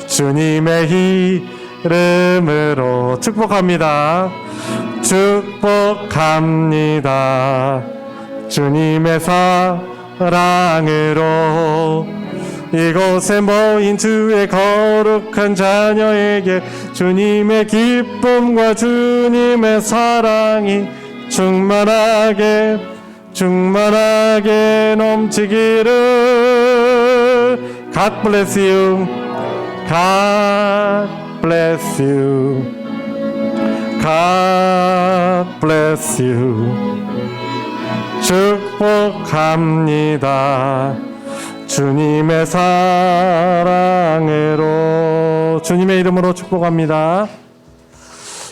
주님의 이름으로 축복합니다. 축복합니다. 주님의 사랑으로 이곳에 모인 주의 거룩한 자녀에게 주님의 기쁨과 주님의 사랑이 충만하게 넘치기를. God bless you. God bless you. God bless you. 축복합니다. 주님의 사랑으로. 주님의 이름으로 축복합니다.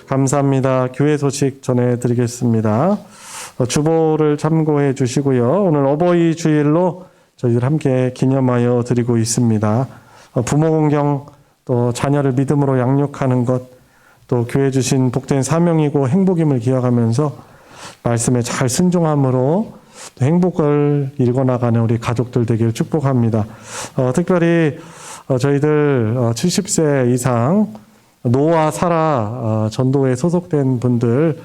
감사합니다. 교회 소식 전해드리겠습니다. 주보를 참고해 주시고요. 오늘 어버이 주일로 저희들 함께 기념하여 드리고 있습니다. 부모 공경, 또 자녀를 믿음으로 양육하는 것, 또 교회 주신 복된 사명이고 행복임을 기억하면서 말씀에 잘 순종함으로 행복을 이루어나가는 우리 가족들 되길 축복합니다. 특별히 저희들 70세 이상 노아 사라 전도에 소속된 분들,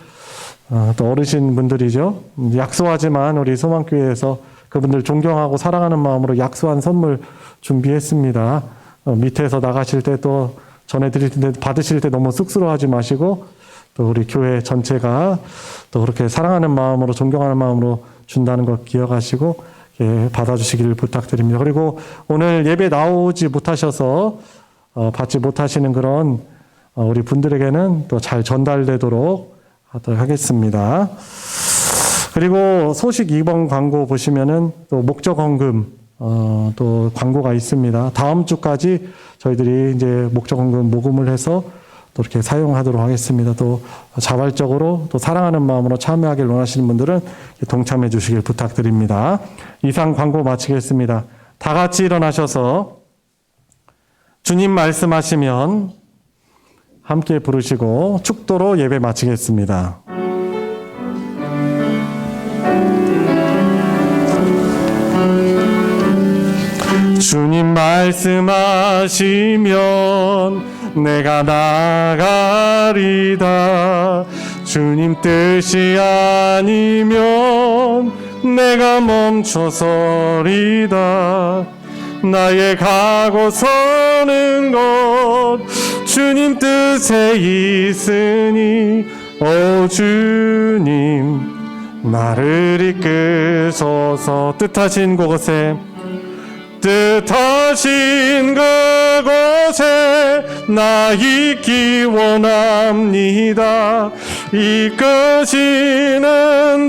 또 어르신 분들이죠. 약소하지만 우리 소망교회에서 그분들 존경하고 사랑하는 마음으로 약소한 선물 준비했습니다. 밑에서 나가실 때 또 전해드릴 때 받으실 때 너무 쑥스러워하지 마시고, 또 우리 교회 전체가 또 그렇게 사랑하는 마음으로 존경하는 마음으로 준다는 것 기억하시고 받아주시기를 부탁드립니다. 그리고 오늘 예배 나오지 못하셔서 받지 못하시는 그런 우리 분들에게는 또 잘 전달되도록 하도록 하겠습니다. 그리고 소식 2번 광고 보시면은 또 목적 헌금 또 광고가 있습니다. 다음 주까지 저희들이 이제 목적 헌금 모금을 해서 또 이렇게 사용하도록 하겠습니다. 또 자발적으로 또 사랑하는 마음으로 참여하길 원하시는 분들은 동참해 주시길 부탁드립니다. 이상 광고 마치겠습니다. 다 같이 일어나셔서 주님 말씀하시면 함께 부르시고 축도로 예배 마치겠습니다. 주님 말씀하시면 내가 나가리다. 주님 뜻이 아니면 내가 멈춰서리다. 나의 가고 서는 것 주님 뜻에 있으니 오 주님 나를 이끄소서. 뜻하신 그곳에 나 있기 원합니다. 이끄시는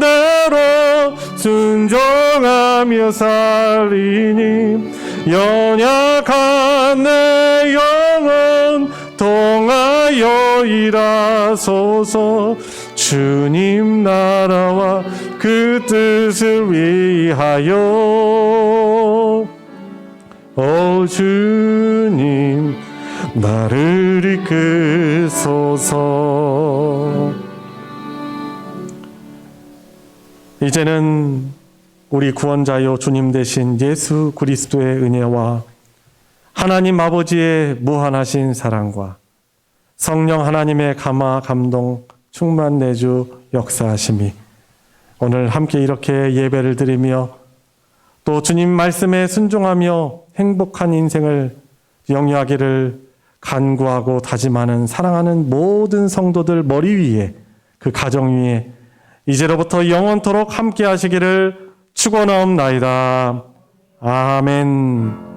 대로 순종하며 살리니 연약한 내 영혼 통하여 일하소서. 주님 나라와 그 뜻을 위하여 오 주님 나를 이끄소서. 이제는 우리 구원자요 주님 되신 예수 그리스도의 은혜와 하나님 아버지의 무한하신 사랑과 성령 하나님의 감화 감동 충만 내주 역사하심이 오늘 함께 이렇게 예배를 드리며 또 주님 말씀에 순종하며 행복한 인생을 영위하기를 간구하고 다짐하는 사랑하는 모든 성도들 머리 위에 그 가정 위에 이제로부터 영원토록 함께 하시기를 축원하옵나이다. 아멘.